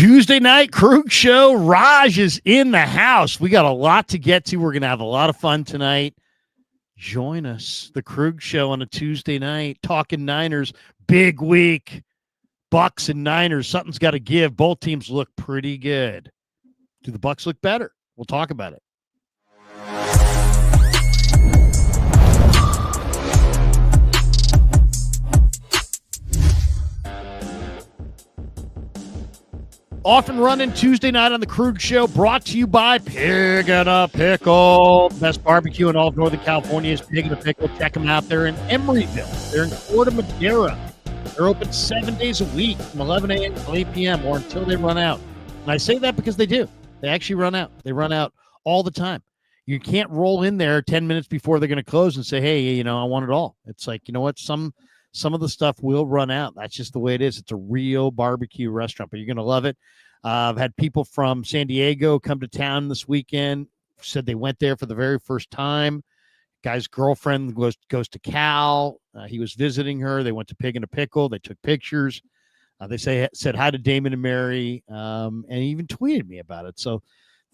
Tuesday night Kreuger show. Raj is in the house. We got a lot to get to. We're going to have a lot of fun tonight. Join us, the Kreuger show on a Tuesday night, talking Niners. Big week. Bucks and Niners. Something's got to give. Both teams look pretty good. Do the Bucks look better? We'll talk about it. Off and running Tuesday night on the Kreuger show, brought to you by Pig and a Pickle. Best barbecue in all of Northern California is Pig and a Pickle. Check them out. They're in Emeryville. They're in Corte Madera. They're open 7 days a week from 11 a.m. to 8 p.m. or until they run out. And I say that because they do. They actually run out. They run out all the time. You can't roll in there 10 minutes before they're going to close and say, hey, I want it all. It's like, you know what? Some of the stuff will run out. That's just the way it is. It's a real barbecue restaurant, but you're going to love it. I've had people from San Diego come to town this weekend, said they went there for the very first time. Guy's girlfriend goes to Cal. He was visiting her. They went to Pig and a Pickle. They took pictures. They said hi to Damon and Mary, and even tweeted me about it. So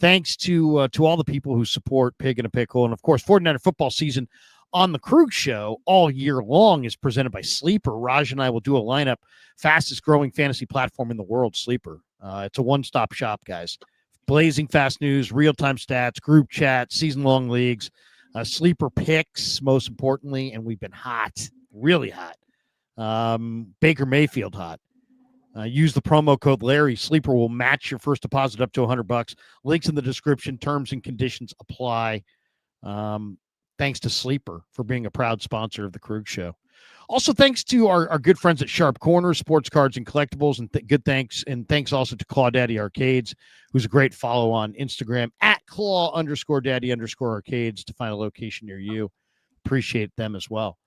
thanks to all the people who support Pig and a Pickle. And, of course, 49er football season on the Kreuger show all year long is presented by Sleeper. Raj and I will do a lineup. Fastest growing fantasy platform in the world, Sleeper. It's a one-stop shop, guys. Blazing fast news, real-time stats, group chat, season-long leagues, sleeper picks, most importantly, and we've been hot, really hot. Baker Mayfield hot. Use the promo code Larry. Sleeper will match your first deposit up to $100. Links in the description. Terms and conditions apply. Thanks to Sleeper for being a proud sponsor of the Kreuger show. Also, thanks to our good friends at Sharp Corner, Sports Cards and Collectibles, and thanks also to Claw Daddy Arcades, who's a great follow on Instagram at Claw_Daddy_Arcades to find a location near you. Appreciate them as well.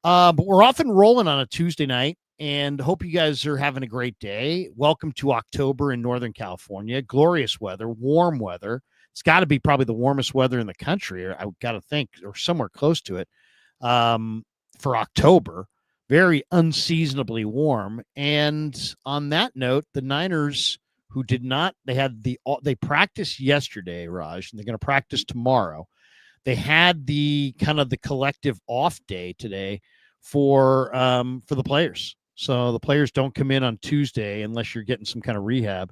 But we're off and rolling on a Tuesday night, and hope you guys are having a great day. Welcome to October in Northern California. Glorious weather, warm weather. It's got to be probably the warmest weather in the country, or I've got to think, or somewhere close to it. For October, very unseasonably warm. And on that note, the Niners, who did not, they practiced yesterday, Raj, and they're going to practice tomorrow. They had the kind of the collective off day today for the players. So the players don't come in on Tuesday unless you're getting some kind of rehab.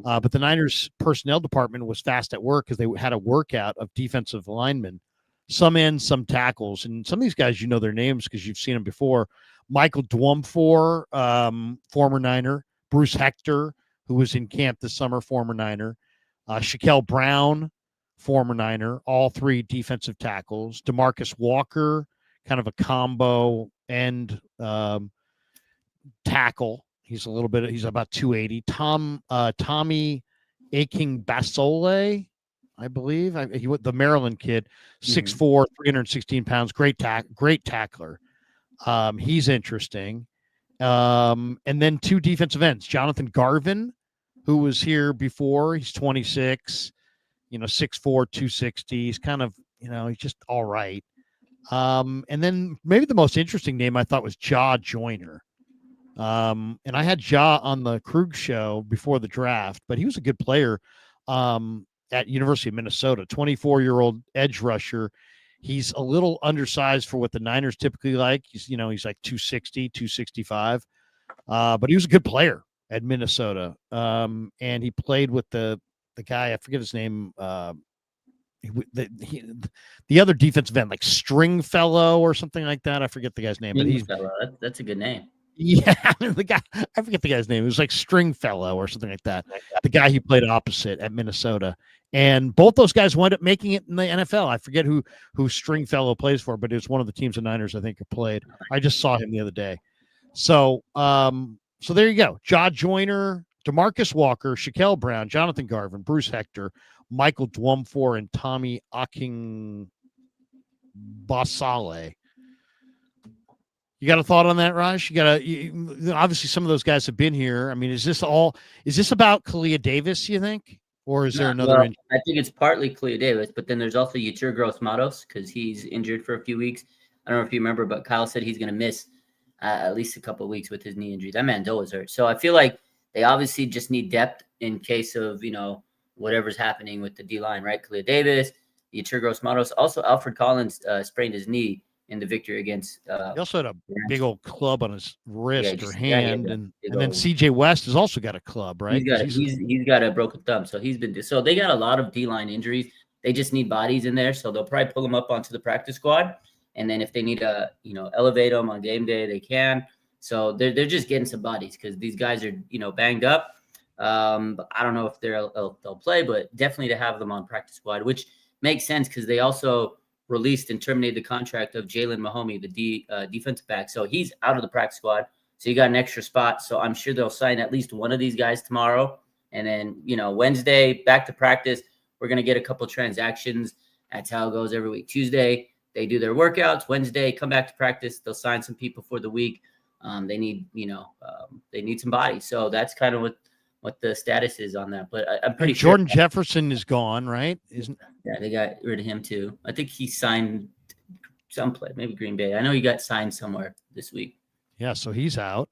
But the Niners personnel department was fast at work because they had a workout of defensive linemen. Some ends, some tackles, and some of these guys, you know their names because you've seen them before. Michael Dwumfor, former Niner. Bruce Hector, who was in camp this summer, former Niner. Shaquille Brown, former Niner. All three defensive tackles. DeMarcus Walker, kind of a combo end tackle. He's about 280. Tommy Aking-Basole, I believe. The Maryland kid, 6'4", 316 pounds, great tackler. He's interesting. And then two defensive ends, Jonathan Garvin, who was here before. He's 26, 6'4", 260. He's kind of, he's just all right. And then maybe the most interesting name I thought was Ja Joyner. And I had Ja on the Kreuger show before the draft, but he was a good player. At University of Minnesota, 24-year-old edge rusher. He's a little undersized for what the Niners typically like. He's like 260, 265. But he was a good player at Minnesota. And he played with the guy, I forget his name, the other defensive end, like Stringfellow or something like that. I forget the guy's name, but that's a good name. Yeah, the guy, I forget the guy's name. It was like Stringfellow or something like that. The guy he played opposite at Minnesota. And both those guys wound up making it in the NFL. I forget who Stringfellow plays for, but it was one of the teams the Niners, I think, played. I just saw him the other day. So there you go. Ja Joyner, DeMarcus Walker, Shaquille Brown, Jonathan Garvin, Bruce Hector, Michael Dwumfor, and Tommy Aking-Basole. You got a thought on that, Raj? Obviously some of those guys have been here. I mean, is this about Kalia Davis, you think? Or is there another injury? I think it's partly Kalia Davis, but then there's also Yetur Gross-Matos because he's injured for a few weeks. I don't know if you remember, but Kyle said he's going to miss at least a couple of weeks with his knee injury. That man Doe is hurt. So I feel like they obviously just need depth in case of, whatever's happening with the D-line, right? Khalil Davis, Yetur Gross-Matos. Also, Alfred Collins sprained his knee in the victory against He also had a big old club on his wrist or hand, and then CJ West has also got a club, right? He's got a broken thumb, so so they got a lot of D-line injuries. They just need bodies in there, so they'll probably pull them up onto the practice squad, and then if they need to, elevate them on game day, they can. So they're just getting some bodies because these guys are, banged up. But I don't know if they'll play, but definitely to have them on practice squad, which makes sense because they also released and terminated the contract of Jalen Mahomey, the defensive back. So he's out of the practice squad. So you got an extra spot. So I'm sure they'll sign at least one of these guys tomorrow. And then, Wednesday, back to practice. We're going to get a couple transactions. That's how it goes every week. Tuesday, they do their workouts. Wednesday, come back to practice. They'll sign some people for the week. They need, they need some bodies. So that's kind of what the status is on that. But I'm pretty sure Jordan Jefferson is gone, right? Yeah, they got rid of him too. I think he signed someplace, maybe Green Bay. I know he got signed somewhere this week. Yeah, so he's out.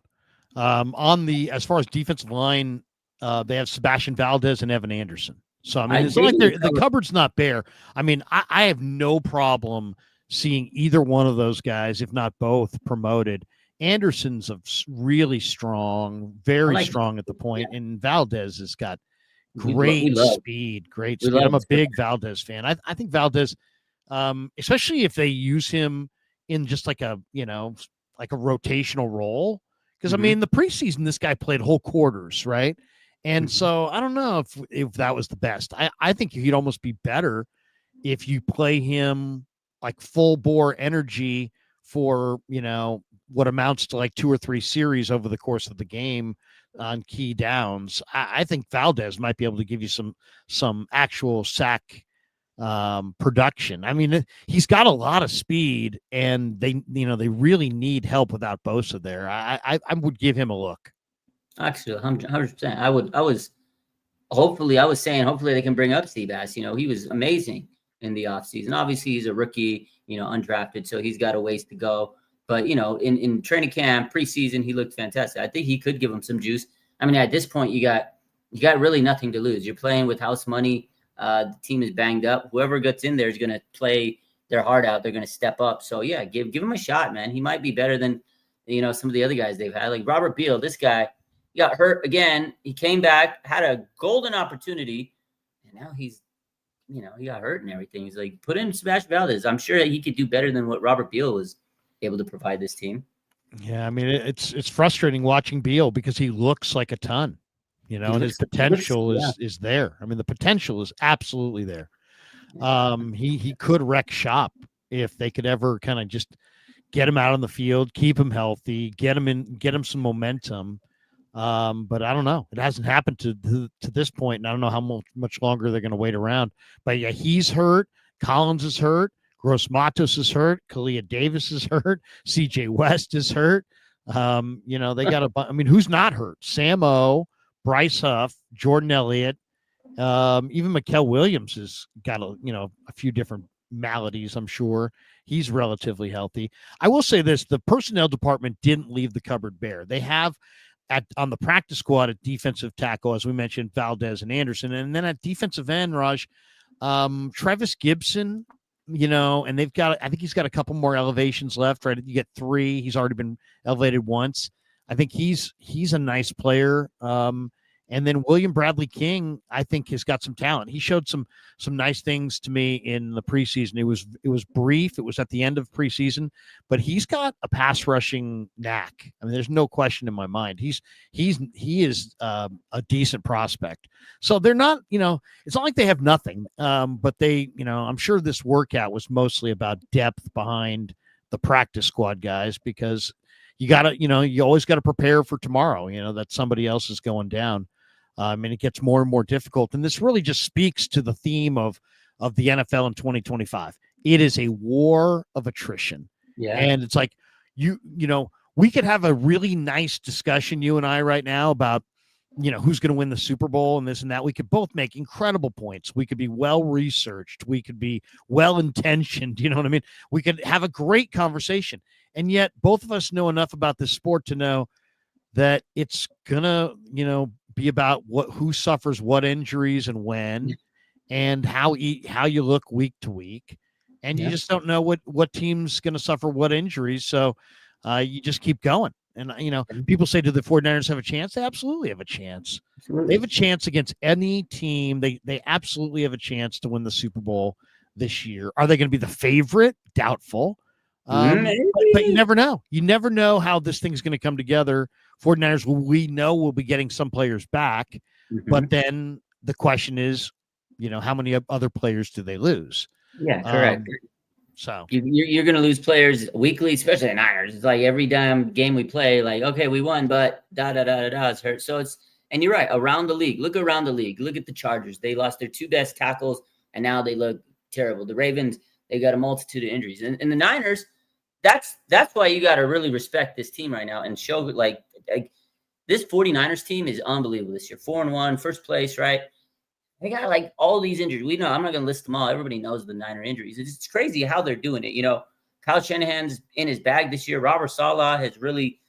As far as defensive line, they have Sebastian Valdez and Evan Anderson. So I mean, it's not like the cupboard's not bare. I mean, I have no problem seeing either one of those guys, if not both, promoted. Anderson's really strong, very strong at the point, and Valdez has got great speed. I'm a big Valdez fan. I think Valdez, especially if they use him in just like a rotational role, because I mean, the preseason this guy played whole quarters, right? And so I don't know if that was the best. I think he'd almost be better if you play him like full bore energy for, what amounts to like 2 or 3 series over the course of the game on key downs. I think Valdez might be able to give you some actual sack production. I mean, he's got a lot of speed, and they really need help without Bosa there. I would give him a look. Actually, 100%. Hopefully they can bring up Seabass. He was amazing in the offseason. Obviously, he's a rookie, undrafted, so he's got a ways to go. But, in training camp, preseason, he looked fantastic. I think he could give him some juice. I mean, at this point, you got really nothing to lose. You're playing with house money. The team is banged up. Whoever gets in there is going to play their heart out. They're going to step up. So, yeah, give him a shot, man. He might be better than, some of the other guys they've had. Like Robert Beal, this guy, he got hurt again. He came back, had a golden opportunity, and now he's, he got hurt and everything. He's like, put in Sebastian Valdez. I'm sure that he could do better than what Robert Beal was able to provide this team. Yeah, I mean, it's frustrating watching Beal because he looks like a ton, and his potential is there. I mean, the potential is absolutely there. He could wreck shop if they could ever kind of just get him out on the field, keep him healthy, get him some momentum. But I don't know. It hasn't happened to this point, and I don't know how much longer they're going to wait around. But yeah, he's hurt. Collins is hurt. Gross-Matos is hurt. Khalil Davis is hurt. CJ West is hurt. They got who's not hurt? Sam O, Bryce Huff, Jordan Elliott, even Mikael Williams has got a few different maladies. I'm sure he's relatively healthy. I will say this: the personnel department didn't leave the cupboard bare. They have on the practice squad at defensive tackle, as we mentioned, Valdez and Anderson, and then at defensive end, Raj, Trevis Gibson. And they've got, I think he's got a couple more elevations left, right? You get 3. He's already been elevated once. I think he's a nice player. And then William Bradley King, I think, has got some talent. He showed some nice things to me in the preseason. It was brief. It was at the end of preseason, but he's got a pass rushing knack. I mean, there's no question in my mind. He is a decent prospect. So they're not, it's not like they have nothing. But they, I'm sure this workout was mostly about depth behind the practice squad guys, because you gotta, you always got to prepare for tomorrow, that somebody else is going down. And it gets more and more difficult. And this really just speaks to the theme of the NFL in 2025. It is a war of attrition. Yeah. And it's like, we could have a really nice discussion, you and I right now, about, who's going to win the Super Bowl and this and that. We could both make incredible points. We could be well-researched. We could be well-intentioned. You know what I mean? We could have a great conversation. And yet both of us know enough about this sport to know that it's gonna, be about who suffers what injuries and when, and how you look week to week, and you just don't know what team's going to suffer what injuries. So you just keep going. And people say, do the 49ers have a chance? They absolutely have a chance. Absolutely. They have a chance against any team. They absolutely have a chance to win the Super Bowl this year. Are they going to be the favorite? Doubtful. But you never know. You never know how this thing's going to come together. 49ers, we know will be getting some players back, but then the question is, how many other players do they lose? Yeah, correct. So you're going to lose players weekly, especially the Niners. It's like every damn game we play, like, okay, we won, but it's hurt. So and you're right, around the league. Look around the league. Look at the Chargers. They lost their 2 best tackles, and now they look terrible. The Ravens, they got a multitude of injuries. And the Niners, that's why you got to really respect this team right now and show, like this 49ers team is unbelievable this year. 4-1, first place, right? They got like all these injuries. We know, I'm not going to list them all. Everybody knows the Niner injuries. It's crazy how they're doing it. Kyle Shanahan's in his bag this year. Robert Saleh has really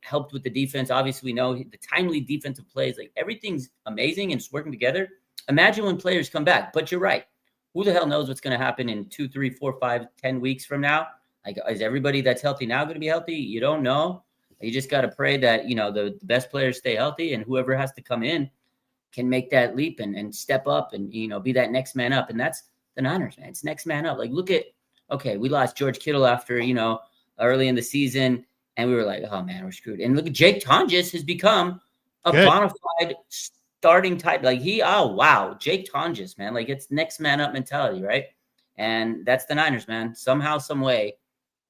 helped with the defense. Obviously, we know the timely defensive plays. Like everything's amazing and it's working together. Imagine when players come back. But you're right. Who the hell knows what's going to happen in 2, 3, 4, 5, 10 weeks from now? Like, is everybody that's healthy now going to be healthy? You don't know. You just got to pray that, the best players stay healthy, and whoever has to come in can make that leap and step up and, be that next man up. And that's the Niners, man. It's next man up. Like, look at, okay, we lost George Kittle after, early in the season, and we were like, oh, man, we're screwed. And look at Jake Tonjes has become a bona fide starting type. Like wow, Jake Tonjes, man. Like, it's next man up mentality, right? And that's the Niners, man. Somehow, some way,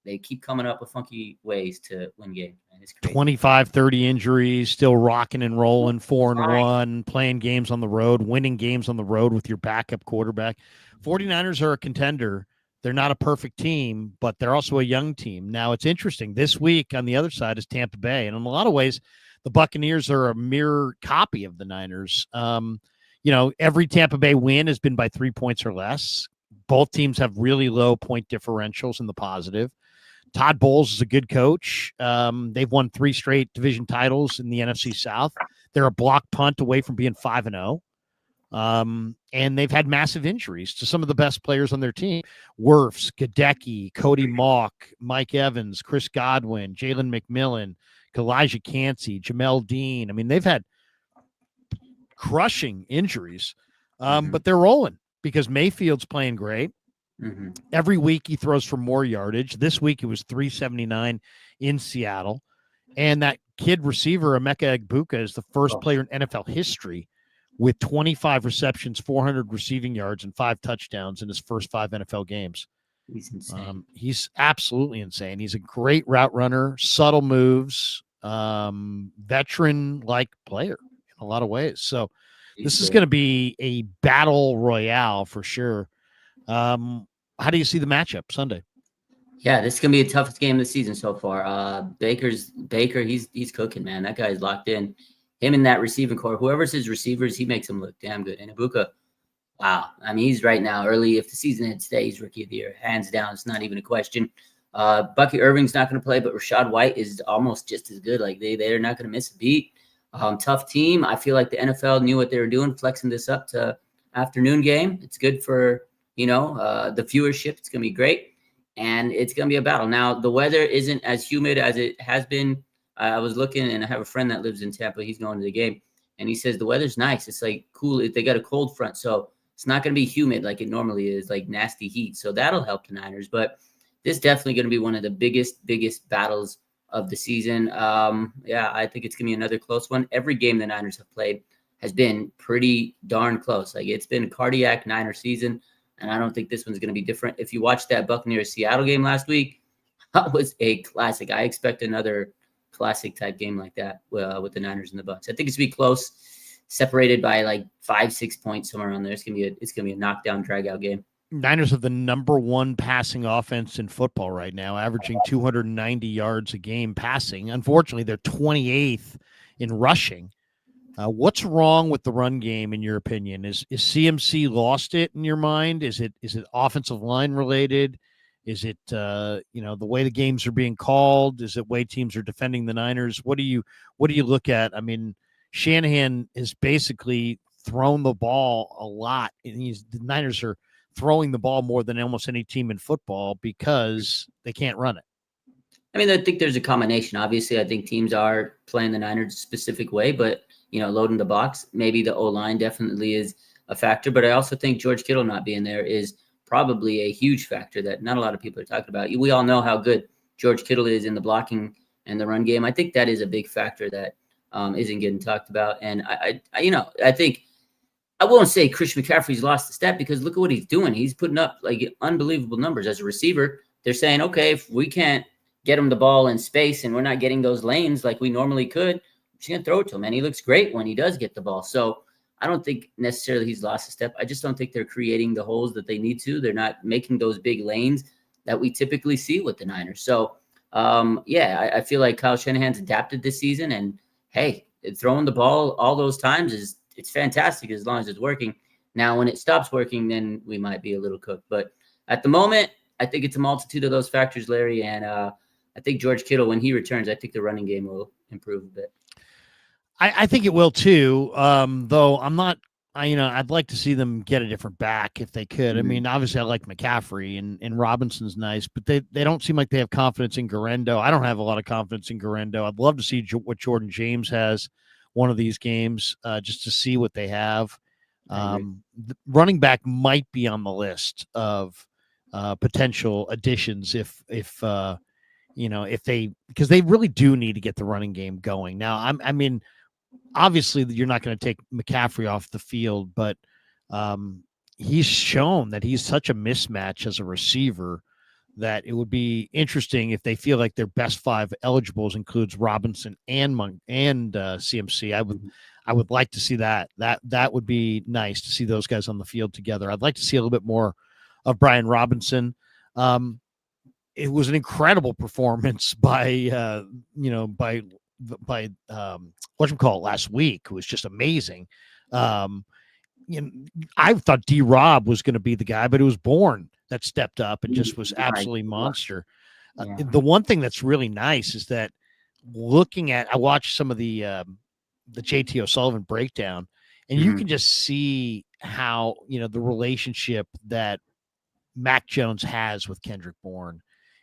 they keep coming up with funky ways to win games. Man, it's crazy. 25, 30 injuries, still rocking and rolling, 4-1, playing games on the road, winning games on the road with your backup quarterback. 49ers are a contender. They're not a perfect team, but they're also a young team. Now, it's interesting. This week on the other side is Tampa Bay. And in a lot of ways, the Buccaneers are a mirror copy of the Niners. Every Tampa Bay win has been by 3 points or less. Both teams have really low point differentials in the positive. Todd Bowles is a good coach. They've won 3 straight division titles in the NFC South. They're a block punt away from being 5-0. And they've had massive injuries to some of the best players on their team. Wirfs, Gadecki, Cody Mauch, Mike Evans, Chris Godwin, Jalen McMillan, Elijah Cansey, Jamel Dean. I mean, they've had crushing injuries, but they're rolling because Mayfield's playing great. Every week he throws for more yardage. This week it was 379 in Seattle. And that kid receiver, Emeka Egbuka, is the first player in NFL history with 25 receptions, 400 receiving yards, and 5 touchdowns in his first 5 NFL games. He's insane. He's absolutely insane. He's a great route runner, subtle moves, veteran-like player in a lot of ways. So this is going to be a battle royale for sure. How do you see the matchup Sunday? Yeah, this is gonna be the toughest game of the season so far. Baker, he's cooking, man. That guy's locked in. Him in that receiving core, whoever's his receivers, he makes them look damn good. And Egbuka, wow. I mean, he's right now early. If the season had stayed, he's rookie of the year, hands down. It's not even a question. Bucky Irving's not going to play, but Rachaad White is almost just as good. Like they're not going to miss a beat. Tough team. I feel like the NFL knew what they were doing, flexing this up to afternoon game. It's good for the viewership. It's going to be great, and it's going to be a battle. Now the weather isn't as humid as it has been. I was looking, and I have a friend that lives in Tampa. He's going to the game, and he says the weather's nice. It's like cool. They got a cold front, so it's not going to be humid like it normally is, like nasty heat. So that'll help the Niners. But this is definitely going to be one of the biggest battles of the season. I think it's going to be another close one. Every game the Niners have played has been pretty darn close. Like it's been a cardiac Niner season, and I don't think this one's going to be different. If you watched that Buccaneers-Seattle game last week, that was a classic. I expect another classic type game like that with the Niners and the Bucs. I think it's going to be close, separated by like 5-6 points somewhere around there. It's going to be a knockdown, drag out game. Niners have the number 1 passing offense in football right now, averaging 290 yards a game passing. Unfortunately, they're 28th in rushing. What's wrong with the run game, in your opinion? Is CMC lost it in your mind? Is it offensive line related? Is it the way the games are being called? Is it way teams are defending the Niners? What do you look at? I mean, Shanahan has basically thrown the ball a lot, and the Niners are throwing the ball more than almost any team in football because they can't run it. I mean, I think there's a combination. Obviously, I think teams are playing the Niners a specific way, but, loading the box, maybe the O-line definitely is a factor. But I also think George Kittle not being there is probably a huge factor that not a lot of people are talking about. We all know how good George Kittle is in the blocking and the run game. I think that is a big factor that isn't getting talked about. And I think I won't say Christian McCaffrey's lost the step, because look at what he's doing. He's putting up like unbelievable numbers as a receiver. They're saying, okay, if we can't get him the ball in space and we're not getting those lanes like we normally could, we're just going to throw it to him. And he looks great when he does get the ball. So I don't think necessarily he's lost a step. I just don't think they're creating the holes that they need to. They're not making those big lanes that we typically see with the Niners. So, I feel like Kyle Shanahan's adapted this season. And, hey, throwing the ball all those times it's fantastic as long as it's working. Now, when it stops working, then we might be a little cooked. But at the moment, I think it's a multitude of those factors, Larry. And I think George Kittle, when he returns, I think the running game will improve a bit. I think it will too. Though I'm not, I'd like to see them get a different back if they could. Mm-hmm. I mean, obviously I like McCaffrey and Robinson's nice, but they don't seem like they have confidence in Garendo. I don't have a lot of confidence in Garendo. I'd love to see what Jordan James has one of these games, just to see what they have. The running back might be on the list of potential additions if they, because they really do need to get the running game going. Now, I mean, obviously you're not going to take McCaffrey off the field, but he's shown that he's such a mismatch as a receiver that it would be interesting if they feel like their best 5 eligibles includes Robinson and CMC. I would like to see that. That would be nice to see those guys on the field together. I'd like to see a little bit more of Brian Robinson. It was an incredible performance by last week. It was just amazing. I thought D-Rob was going to be the guy, but it was Bourne that stepped up and just was absolutely monster. The one thing that's really nice is that I watched some of the JT O'Sullivan breakdown, and you can just see how, the relationship that Mac Jones has with Kendrick Bourne.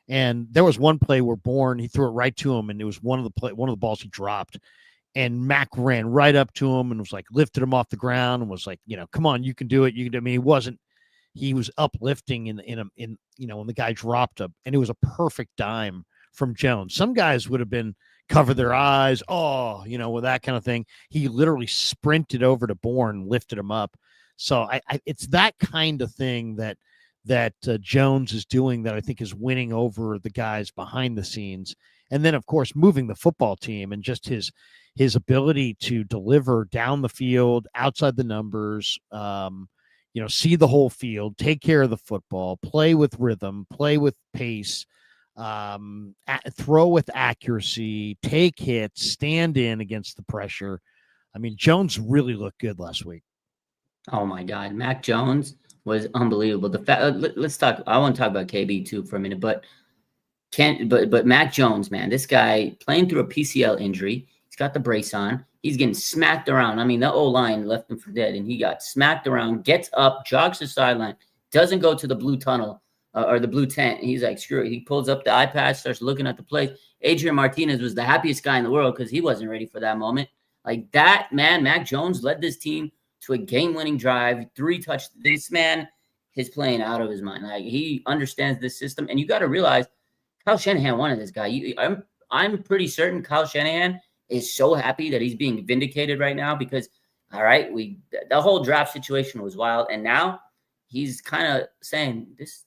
And there was one play where Bourne, he threw it right to him, and it was one of the balls he dropped. And Mac ran right up to him and was like, lifted him off the ground and was like, come on, you can do it. I mean, he was uplifting when the guy dropped him, and it was a perfect dime from Jones. Some guys would have been cover their eyes, with that kind of thing. He literally sprinted over to Bourne, lifted him up. So it's that kind of thing that Jones is doing that I think is winning over the guys behind the scenes. And then, of course, moving the football team and just his ability to deliver down the field, outside the numbers, see the whole field, take care of the football, play with rhythm, play with pace, throw with accuracy, take hits, stand in against the pressure. I mean, Jones really looked good last week. Oh my God, Mac Jones was unbelievable. Let's talk. I want to talk about KB too for a minute, but Mac Jones, man, this guy playing through a PCL injury. He's got the brace on. He's getting smacked around. I mean, the O-line left him for dead, and he got smacked around, gets up, jogs the sideline, doesn't go to the blue tunnel or the blue tent. He's like, screw it. He pulls up the iPad, starts looking at the play. Adrian Martinez was the happiest guy in the world because he wasn't ready for that moment. Like that, man, Mac Jones led this team to a game-winning drive, 3 touchdowns. This man is playing out of his mind. Like, he understands this system, and you got to realize Kyle Shanahan wanted this guy. I'm pretty certain Kyle Shanahan is so happy that he's being vindicated right now because, all right, the whole draft situation was wild, and now he's kind of saying this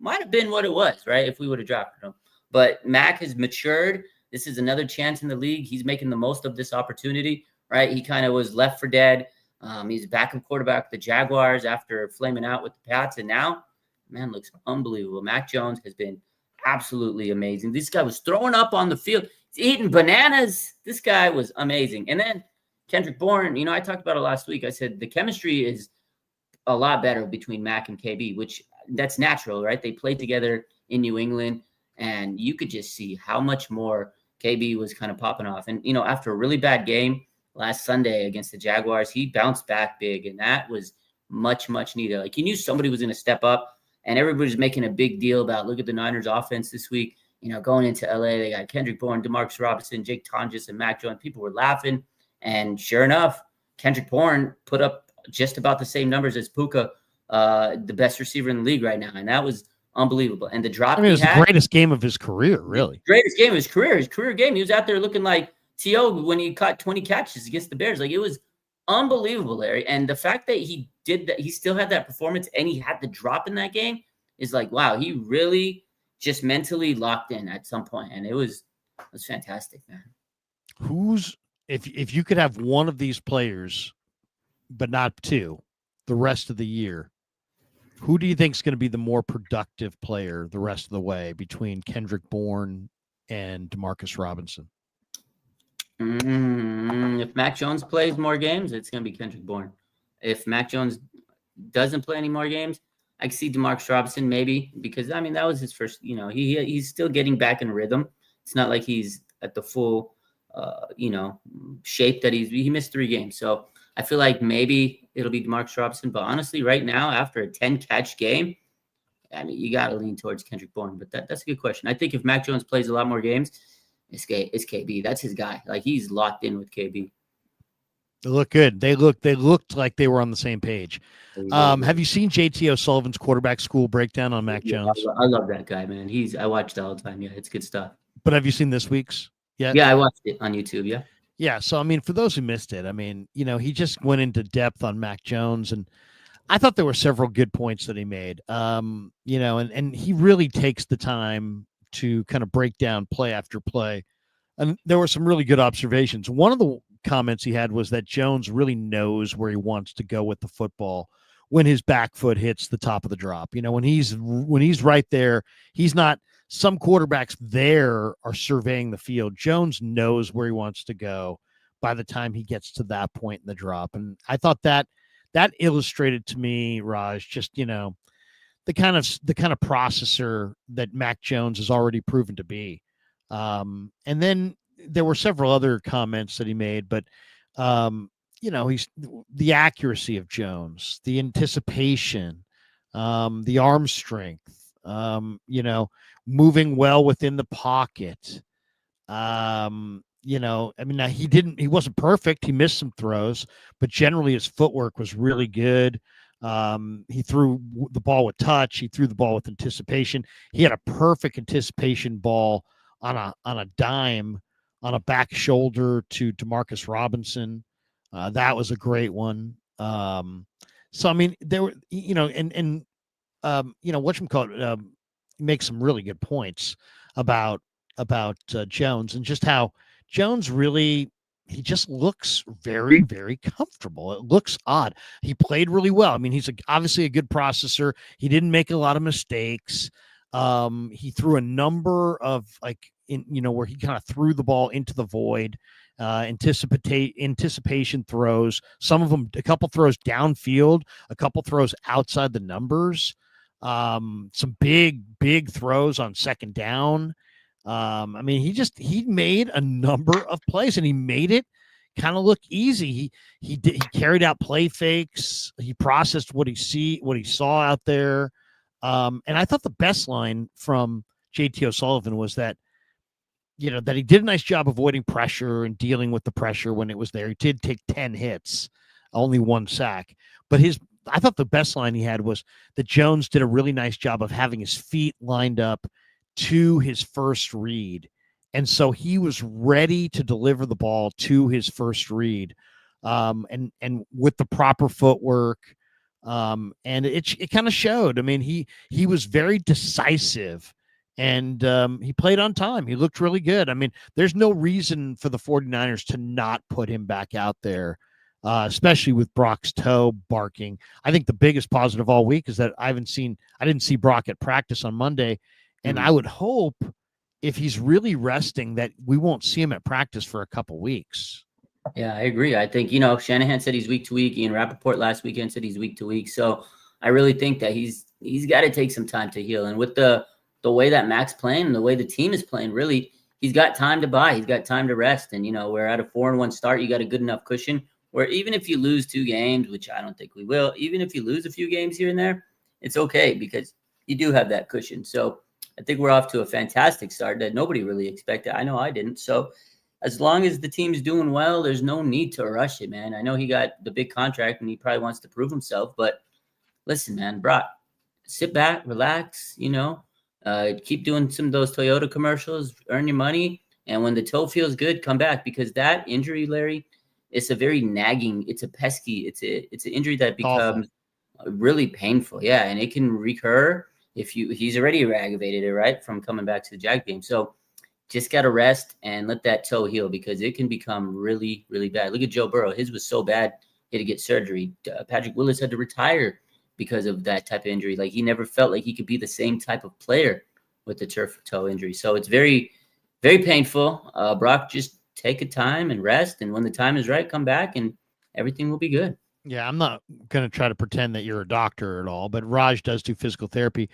might have been what it was, right, if we would have drafted him. But Mac has matured. This is another chance in the league. He's making the most of this opportunity, right? He kind of was left for dead. He's backup quarterback with the Jaguars after flaming out with the Pats, and now, man, looks unbelievable. Mac Jones has been absolutely amazing. This guy was throwing up on the field. He's eating bananas. This guy was amazing. And then Kendrick Bourne, I talked about it last week. I said the chemistry is a lot better between Mac and KB, which that's natural, right? They played together in New England, and you could just see how much more KB was kind of popping off. And, after a really bad game last Sunday against the Jaguars. He bounced back big, and that was much, much needed. Like, you knew somebody was going to step up, and everybody's making a big deal about, look at the Niners offense this week. Going into LA, they got Kendrick Bourne, Demarcus Robinson, Jake Tonjes, and Mac Jones. People were laughing, and sure enough, Kendrick Bourne put up just about the same numbers as Puka, the best receiver in the league right now, and that was unbelievable. And the drop, it was the greatest game of his career, really. Greatest game of his career game. He was out there looking like T.O. when he caught 20 catches against the Bears. Like, it was unbelievable, Larry. And the fact that he did that, he still had that performance, and he had the drop in that game is like, wow, he really just mentally locked in at some point, and it was fantastic, man. If you could have one of these players, but not two, the rest of the year, who do you think is going to be the more productive player the rest of the way between Kendrick Bourne and Demarcus Robinson? If Mac Jones plays more games, it's going to be Kendrick Bourne. If Mac Jones doesn't play any more games, I can see Demarcus Robinson maybe, because, I mean, that was his first, he's still getting back in rhythm. It's not like he's at the full, shape that he missed 3 games. So I feel like maybe it'll be Demarcus Robinson. But honestly, right now, after a 10-catch game, I mean, you got to lean towards Kendrick Bourne. But that's a good question. I think if Mac Jones plays a lot more games, it's KB. That's his guy. Like, he's locked in with KB. They look good. They looked like they were on the same page. Have you seen JT O'Sullivan's quarterback school breakdown on Mac Jones? I love that guy, man. I watch that all the time. Yeah, it's good stuff. But have you seen this week's? Yeah, I watched it on YouTube. Yeah. Yeah. So, I mean, for those who missed it, I mean, he just went into depth on Mac Jones, and I thought there were several good points that he made. And he really takes the time to kind of break down play after play. And there were some really good observations. One of the comments he had was that Jones really knows where he wants to go with the football when his back foot hits the top of the drop. When he's right there, he's not. Some quarterbacks there are surveying the field. Jones knows where he wants to go by the time he gets to that point in the drop. And I thought that illustrated to me, Raj, just, the kind of processor that Mac Jones has already proven to be. And then there were several other comments that he made, but, he's the accuracy of Jones, the anticipation, the arm strength, moving well within the pocket. I mean, he wasn't perfect. He missed some throws, but generally his footwork was really good. He threw the ball with touch. He threw the ball with anticipation. He had a perfect anticipation ball on a dime on a back shoulder to Demarcus Robinson. That was a great one. So, I mean, there were, whatchamacallit, make some really good points about Jones, and just how Jones really, he just looks very, very comfortable. It looks odd. He played really well. I mean, he's obviously a good processor. He didn't make a lot of mistakes. He threw a number of where he kind of threw the ball into the void, anticipation throws, some of them, a couple throws downfield, a couple throws outside the numbers, some big throws on second down. I mean, he made a number of plays, and he made it kind of look easy. He carried out play fakes. He processed what he saw out there. And I thought the best line from JT O'Sullivan was that, that he did a nice job avoiding pressure and dealing with the pressure when it was there. He did take 10 hits, only 1 sack. But I thought the best line he had was that Jones did a really nice job of having his feet lined up to his first read. And so he was ready to deliver the ball to his first read, and with the proper footwork. And it kind of showed. I mean, he was very decisive, and he played on time. He looked really good. I mean, there's no reason for the 49ers to not put him back out there, especially with Brock's toe barking. I think the biggest positive all week is that I didn't see Brock at practice on Monday, and I would hope if he's really resting that we won't see him at practice for a couple weeks. Yeah, I agree. I think, Shanahan said he's week to week. Ian Rappaport last weekend said he's week to week. So I really think that he's got to take some time to heal. And with the way that Mac's playing and the way the team is playing, really, he's got time to buy. He's got time to rest. And, we're at a 4-1 start. You got a good enough cushion where even if you lose 2 games, which I don't think we will, even if you lose a few games here and there, it's okay because you do have that cushion. So I think we're off to a fantastic start that nobody really expected. I know I didn't. So as long as the team's doing well, there's no need to rush it, man. I know he got the big contract and he probably wants to prove himself, but listen, man, Brock, sit back, relax, keep doing some of those Toyota commercials, earn your money. And when the toe feels good, come back because that injury, Larry, it's a very nagging, it's a pesky, it's an injury that becomes really painful. Yeah. And it can recur he's already aggravated it, right, from coming back to the Jag game. So just got to rest and let that toe heal because it can become really, really bad. Look at Joe Burrow. His was so bad, he had to get surgery. Patrick Willis had to retire because of that type of injury. Like he never felt like he could be the same type of player with the turf toe injury. So it's very, very painful. Brock, just take a time and rest. And when the time is right, come back and everything will be good. Yeah, I'm not going to try to pretend that you're a doctor at all, but Raj does do physical therapy.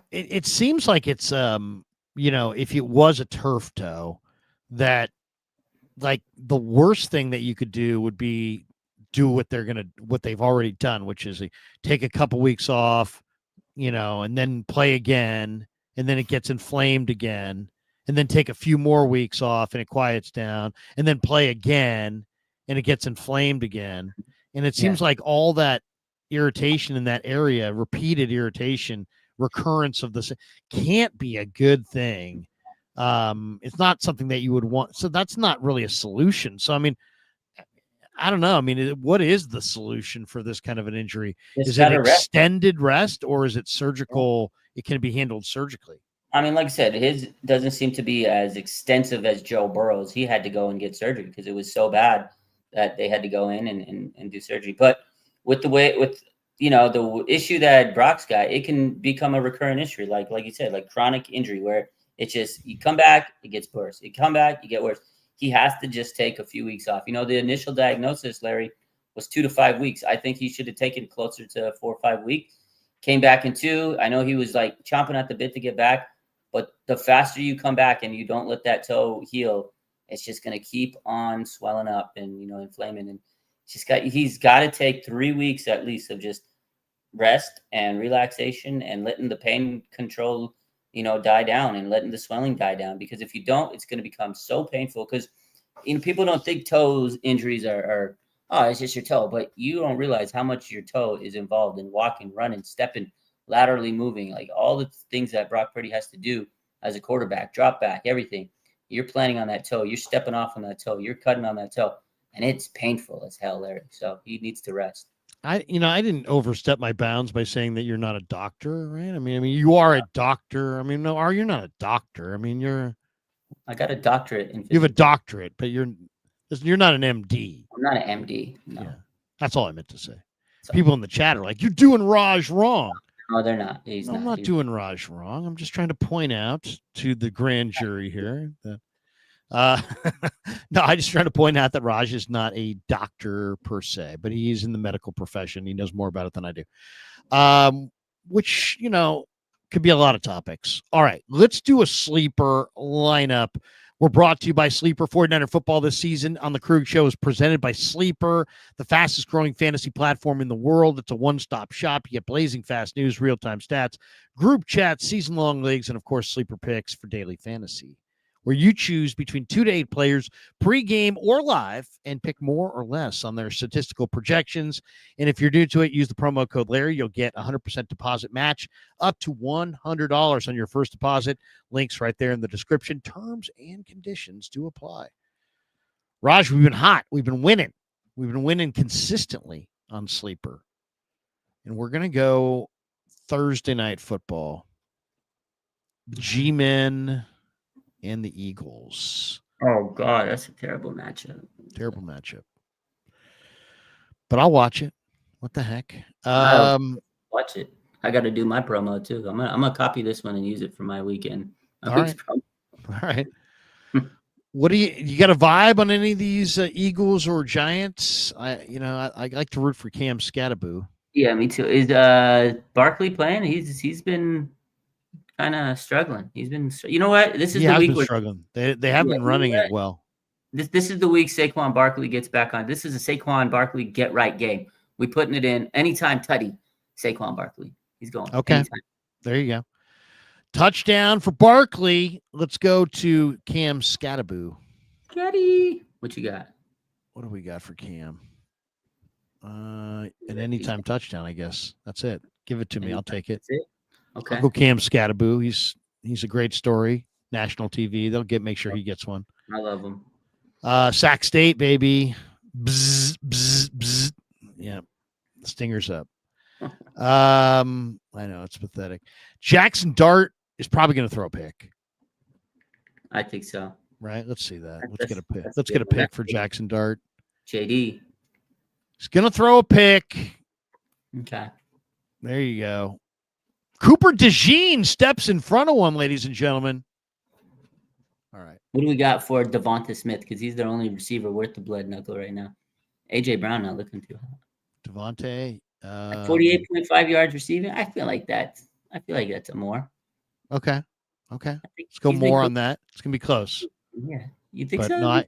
It seems like it's, if it was a turf toe, that like the worst thing that you could do would be do what they've already done, which is take a couple weeks off, and then play again, and then it gets inflamed again, and then take a few more weeks off and it quiets down, and then play again and it gets inflamed again. And it seems like all that irritation in that area, repeated irritation, recurrence of this can't be a good thing. It's not something that you would want. So that's not really a solution. So, I mean, I don't know. I mean, what is the solution for this kind of an injury? Is it extended rest or is it surgical? It can be handled surgically. I mean, like I said, his doesn't seem to be as extensive as Joe Burrow's. He had to go and get surgery because it was so bad that they had to go in and do surgery. But with the issue that Brock's got, it can become a recurrent issue, like you said, like chronic injury, where it's just you come back, it gets worse. You come back, you get worse. He has to just take a few weeks off. The initial diagnosis, Larry, was 2 to 5 weeks. I think he should have taken closer to 4 or 5 weeks. Came back in 2. I know he was like chomping at the bit to get back, but the faster you come back and you don't let that toe heal, it's just going to keep on swelling up and, inflaming. And he's got to take 3 weeks at least of just rest and relaxation and letting the pain control, die down and letting the swelling die down. Because if you don't, it's going to become so painful because, people don't think toes injuries are, it's just your toe, but you don't realize how much your toe is involved in walking, running, stepping, laterally moving, like all the things that Brock Purdy has to do as a quarterback, drop back, everything. You're planning on that toe. You're stepping off on that toe. You're cutting on that toe. And it's painful as hell, Larry. So he needs to rest. I didn't overstep my bounds by saying that you're not a doctor, right? I mean, you are a doctor. I mean, no, you're not a doctor. I mean, I got a doctorate in physics. You have a doctorate, but you're not an MD. I'm not an MD. No. Yeah. That's all I meant to say. People in the chat are like, you're doing Raj wrong. No, they're not. I'm not doing Raj wrong. I'm just trying to point out to the grand jury here that no, I just trying to point out that Raj is not a doctor per se, but he's in the medical profession. He knows more about it than I do. Which, could be a lot of topics. All right, let's do a sleeper lineup. We're brought to you by Sleeper. 49er football this season on the Kreuger Show is presented by Sleeper, the fastest growing fantasy platform in the world. It's a one-stop shop. You get blazing fast news, real-time stats, group chats, season-long leagues, and, of course, Sleeper picks for daily fantasy, where you choose between 2 to 8 players pre-game or live and pick more or less on their statistical projections. And if you're new to it, use the promo code Larry. You'll get 100% deposit match up to $100 on your first deposit. Links right there in the description. Terms and conditions do apply. Raj, we've been hot. We've been winning. We've been winning consistently on Sleeper. And we're going to go Thursday night football. G-Men and the Eagles. Oh, God, that's a terrible matchup. Terrible matchup. But I'll watch it. What the heck? Watch it. I got to do my promo, too. I'm gonna copy this one and use it for my weekend. All right. What do you got a vibe on any of these Eagles or Giants? I like to root for Cam Scattaboo. Yeah, me too. Is Barkley playing? He's been kind of struggling. He's been, you know what? This is He the has week been where struggling. They have been running it well. this is the week Saquon Barkley gets back on. This is a Saquon Barkley get right game. We putting it in anytime tutty. Saquon Barkley. He's going. Okay. Anytime. There you go. Touchdown for Barkley. Let's go to Cam Scattaboo. Caddy. What you got? What do we got for Cam? An anytime touchdown, I guess. That's it. Give it to me. I'll take it. That's it. Okay. I'll go Cam Scattaboo. He's a great story. National TV. They'll make sure he gets one. I love him. Sac State, baby. Bzz, bzz, bzz. Yeah. Stingers up. I know it's pathetic. Jackson Dart is probably going to throw a pick. I think so. Right? Let's see that. Let's get a pick. Let's get a pick for Jackson Dart. JD. He's going to throw a pick. Okay. There you go. Cooper DeJean steps in front of one, ladies and gentlemen. All right. What do we got for Devonta Smith? Because he's their only receiver worth the blood knuckle right now. AJ Brown not looking too hot. Devontae. 48.5 yards receiving. I feel like that's a more. Okay. Let's go more on that. It's gonna be close. Yeah. You think but so? Not,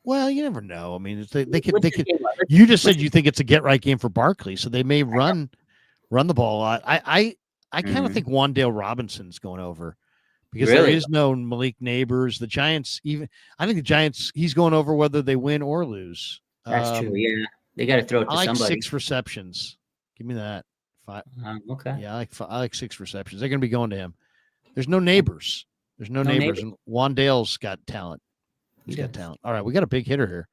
well, you never know. I mean, they could. You just said you think it's a get right game for Barkley, so they may run the ball a lot. I kind of think Wan'Dale Robinson's going over because there is no Malik Neighbors. The Giants I think the Giants. He's going over whether they win or lose. That's true. Yeah, they got to throw it to somebody. 6 receptions. Give me that. 5. Okay. Yeah, I like 6 receptions. They're going to be going to him. There's no Neighbors. There's no neighbors. And Wan'Dale's got talent. He's got talent. All right, we got a big hitter here.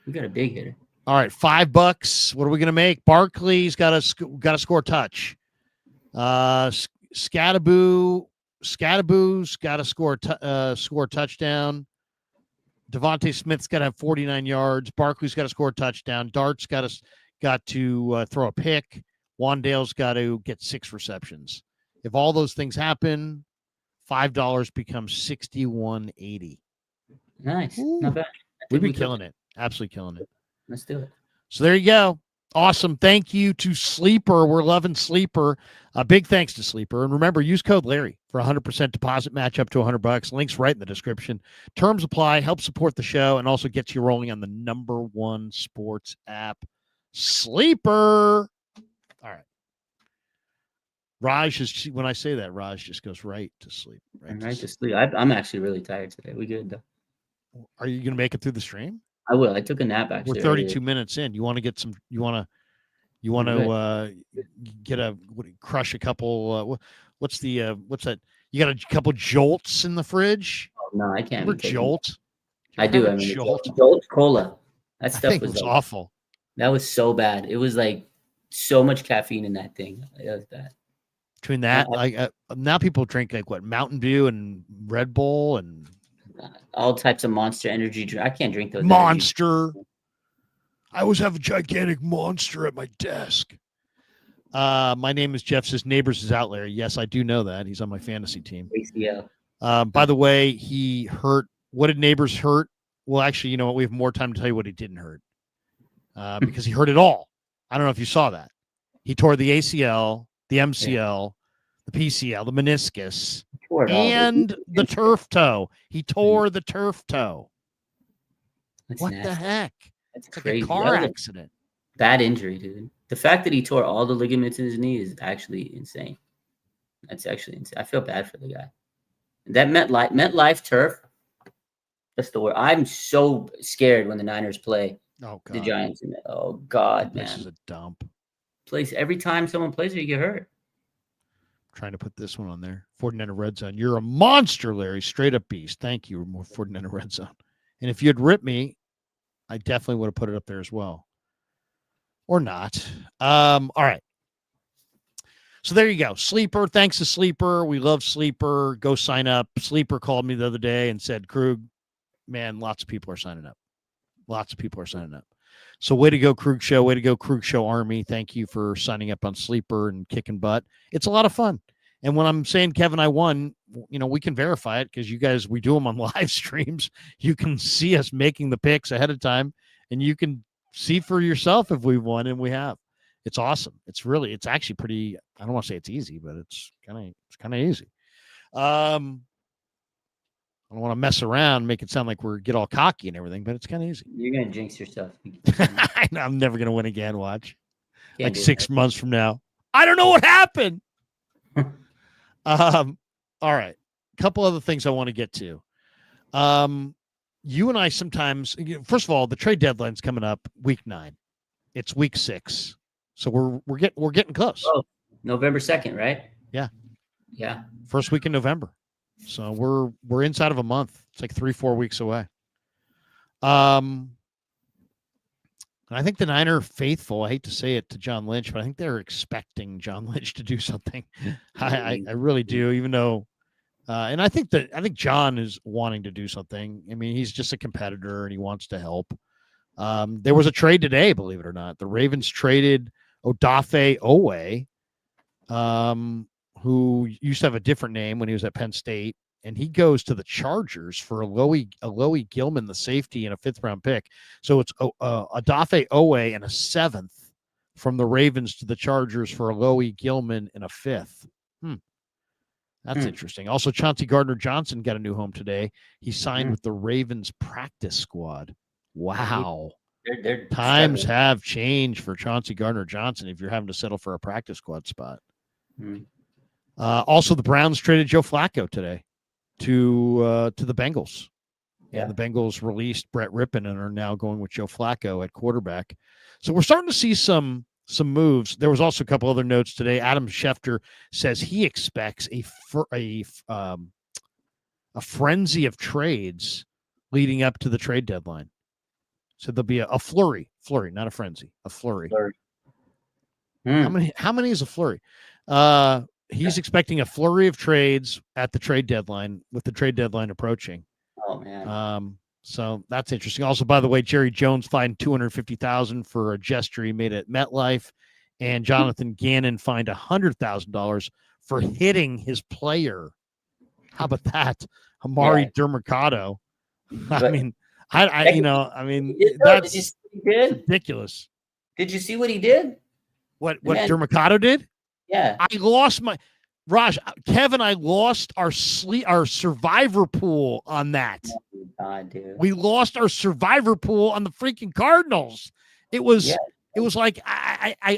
We got a big hitter. All right, $5. What are we going to make? Barkley's got to score a touch. Scattaboo's got to score a touchdown. Devontae Smith's got to have 49 yards. Barkley's got to score a touchdown. Dart's got to throw a pick. Wan'Dale's got to get 6 receptions. If all those things happen, $5 becomes $61.80. Nice. Ooh. Not bad. We'd be killing it. Absolutely killing it. Let's do it. So there you go. Awesome. Thank you to Sleeper. We're loving Sleeper. Big thanks to Sleeper. And remember, use code Larry for 100% deposit match up to $100. Links right in the description. Terms apply. Help support the show and also gets you rolling on the #1 sports app, Sleeper. All right. Raj is, when I say that, Raj just goes right to sleep. Right to sleep. I'm actually really tired today. We good though. Are you going to make it through the stream? I will. I took a nap actually. We're 32 minutes in. You want to get some? You want to crush a couple? What's that? You got a couple jolts in the fridge? Oh, no, I can't. Remember Jolt? I do. I mean, Jolt Cola. That stuff was awful. That was so bad. It was like so much caffeine in that thing. It was bad. Between that, now people drink like what, Mountain Dew and Red Bull and all types of Monster energy drink. I can't drink those. Monster. I always have a gigantic Monster at my desk. My name is Jeff. Says Neighbors is out, Larry. Yes, I do know that. He's on my fantasy team. ACL. By the way, he hurt. What did Neighbors hurt? Well, actually, you know what? We have more time to tell you what he didn't hurt because he hurt it all. I don't know if you saw that. He tore the ACL, the MCL, the PCL, the meniscus, and the turf toe. He tore the turf toe. What the heck? That's crazy. Like a car accident. Bad injury, dude. The fact that he tore all the ligaments in his knee is actually insane. That's actually insane. I feel bad for the guy. That MetLife turf. That's the word. I'm so scared when the Niners play the Giants. Oh God, man. This is a dump. Place every time someone plays it, you get hurt. Trying to put this one on there. 49er Red Zone. You're a monster, Larry. Straight up beast. Thank you, 49er Red Zone. And if you'd ripped me, I definitely would have put it up there as well. Or not. All right. So there you go. Sleeper. Thanks to Sleeper. We love Sleeper. Go sign up. Sleeper called me the other day and said, Krug, man, lots of people are signing up. Lots of people are signing up. So way to go, Krug Show. Way to go, Krug Show Army. Thank you for signing up on Sleeper and kicking butt. It's a lot of fun. And when I'm saying Kevin, I won, you know, we can verify it because you guys, we do them on live streams. You can see us making the picks ahead of time and you can see for yourself if we won, and we have. It's awesome. It's actually pretty, I don't want to say it's easy, but it's kind of easy. I don't want to mess around, make it sound like we're get all cocky and everything, but it's kind of easy. You're gonna jinx yourself. I'm never gonna win again. Watch, Can't like do 6 months from now, I don't know what happened. All right, a couple other things I want to get to. You and I sometimes, first of all, the trade deadline's coming up week 9. It's week 6, so we're getting close. Oh, November 2nd, right? Yeah. First week in November. So we're inside of a month. It's like 3-4 weeks away. And I think the Niner faithful, I hate to say it to John Lynch, but I think they're expecting John Lynch to do something. I really do, even though and I think John is wanting to do something. I mean, he's just a competitor and he wants to help. There was a trade today, believe it or not. The Ravens traded Odafe Owe, who used to have a different name when he was at Penn State, and he goes to the Chargers for Alohi Gilman, the safety, and a 5th-round pick. So it's Odafe Owe and a 7th from the Ravens to the Chargers for Alohi Gilman and a 5th. That's interesting. Also, Chauncey Gardner-Johnson got a new home today. He signed with the Ravens practice squad. Wow. They're Times have changed for Chauncey Gardner-Johnson if you're having to settle for a practice squad spot. Also, the Browns traded Joe Flacco today to the Bengals. Yeah. And the Bengals released Brett Rippon and are now going with Joe Flacco at quarterback. So we're starting to see some moves. There was also a couple other notes today. Adam Schefter says he expects a frenzy of trades leading up to the trade deadline. So there'll be a flurry, not a frenzy, a flurry. How many is a flurry? He's expecting a flurry of trades at the trade deadline, with the trade deadline approaching. Oh man. So that's interesting. Also, by the way, Jerry Jones fined $250,000 for a gesture he made at MetLife, and Jonathan Gannon fined $100,000 for hitting his player. How about that, Amari Dermercado? I mean, that's ridiculous. Did you see what he did? What Dermercado did? Yeah, I lost my Kevin. I lost our survivor pool on that. Oh, God, dude. We lost our survivor pool on the freaking Cardinals. It was like I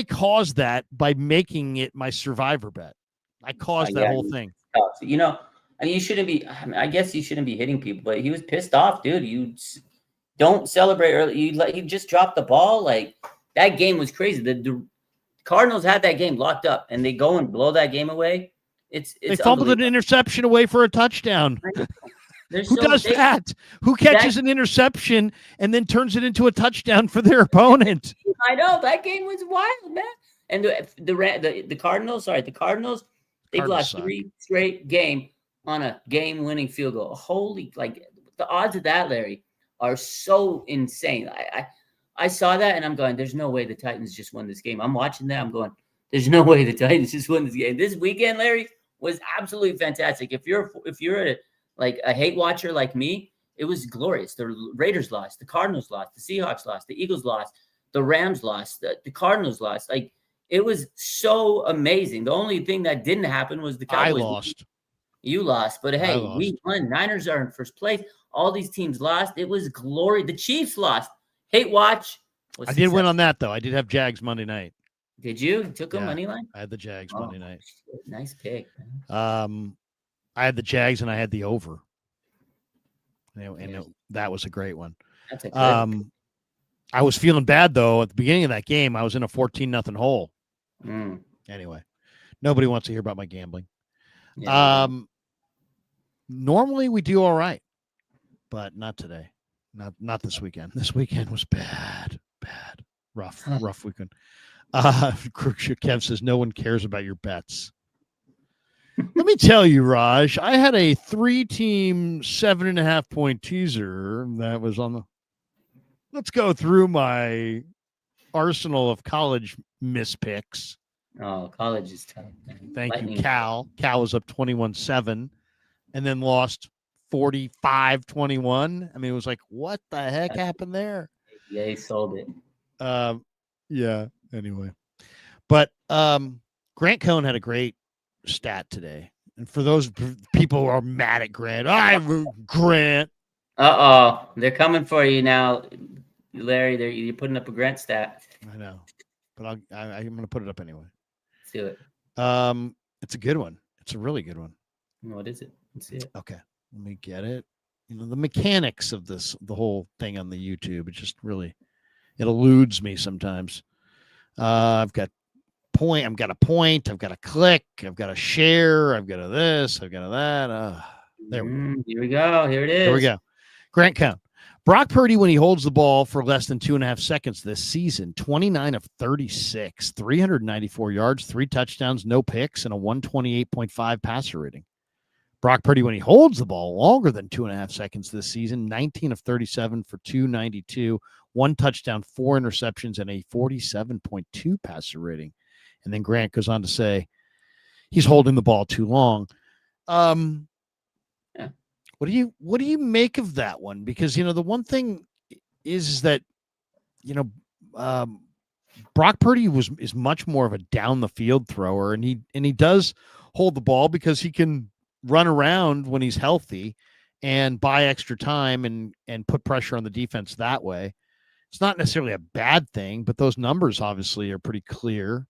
caused that by making it my survivor bet. I caused that whole thing. You know, I mean, you shouldn't be. I guess you shouldn't be hitting people, but he was pissed off, dude. You don't celebrate early. You just dropped the ball. Like, that game was crazy. The Cardinals had that game locked up, and they go and blow that game away. They fumbled an interception away for a touchdown. Who does that? Who catches an interception and then turns it into a touchdown for their opponent? I know, that game was wild, man. And the Cardinals, they've lost 3 straight game on a game-winning field goal. Holy, like, the odds of that, Larry, are so insane. I saw that and I'm going, there's no way the Titans just won this game. I'm watching that. I'm going, there's no way the Titans just won this game. This weekend, Larry, was absolutely fantastic. If you're a hate watcher like me, it was glorious. The Raiders lost, the Cardinals lost, the Seahawks lost, the Eagles lost, the Rams lost, the Cardinals lost. Like, it was so amazing. The only thing that didn't happen was the Cowboys. I lost. You lost, but hey, we won. Niners are in first place. All these teams lost. It was glory. The Chiefs lost. Hate watch. I did win on that, though. I did have Jags Monday night. Did you? You took a money line? I had the Jags Monday night. Nice pick, man. I had the Jags and I had the over. That was a great one. That's a good I was feeling bad, though. At the beginning of that game, I was in a 14-0 hole. Anyway, nobody wants to hear about my gambling. Yeah. Normally we do all right, but not today. Not this weekend. This weekend was bad. Rough weekend. Kev says no one cares about your bets. Let me tell you, Raj, I had a 3-team 7.5 point teaser that was on the. Let's go through my arsenal of college mispicks. Oh, college is tough, man. Thank you, Cal. Cal was up 21-7 and then lost 45-21. I mean, it was like, what the heck happened there? Yeah, he sold it. Yeah, anyway. But Grant Cohn had a great stat today. And for those people who are mad at Grant, Grant. They're coming for you now, Larry. You're putting up a Grant stat. I know, but I'm going to put it up anyway. Let's do it. It's a good one. It's a really good one. What is it? Let's see it. Okay, let me get it. The mechanics of the whole thing on the YouTube, it just really, it eludes me sometimes. I've got a point, I've got a click, I've got a share, I've got a this, I've got a that. There we go. Here we go. Here it is. There we go. Grant count. Brock Purdy, when he holds the ball for less than 2.5 seconds this season, 29 of 36, 394 yards, 3 touchdowns, no picks, and a 128.5 passer rating. Brock Purdy, when he holds the ball longer than 2.5 seconds this season, 19 of 37 for 292, 1 touchdown, 4 interceptions, and a 47.2 passer rating. And then Grant goes on to say he's holding the ball too long. What do you make of that one? Because, the one thing is that, Brock Purdy is much more of a down the field thrower, and he does hold the ball because he can run around when he's healthy and buy extra time and put pressure on the defense that way. It's not necessarily a bad thing, but those numbers obviously are pretty clear.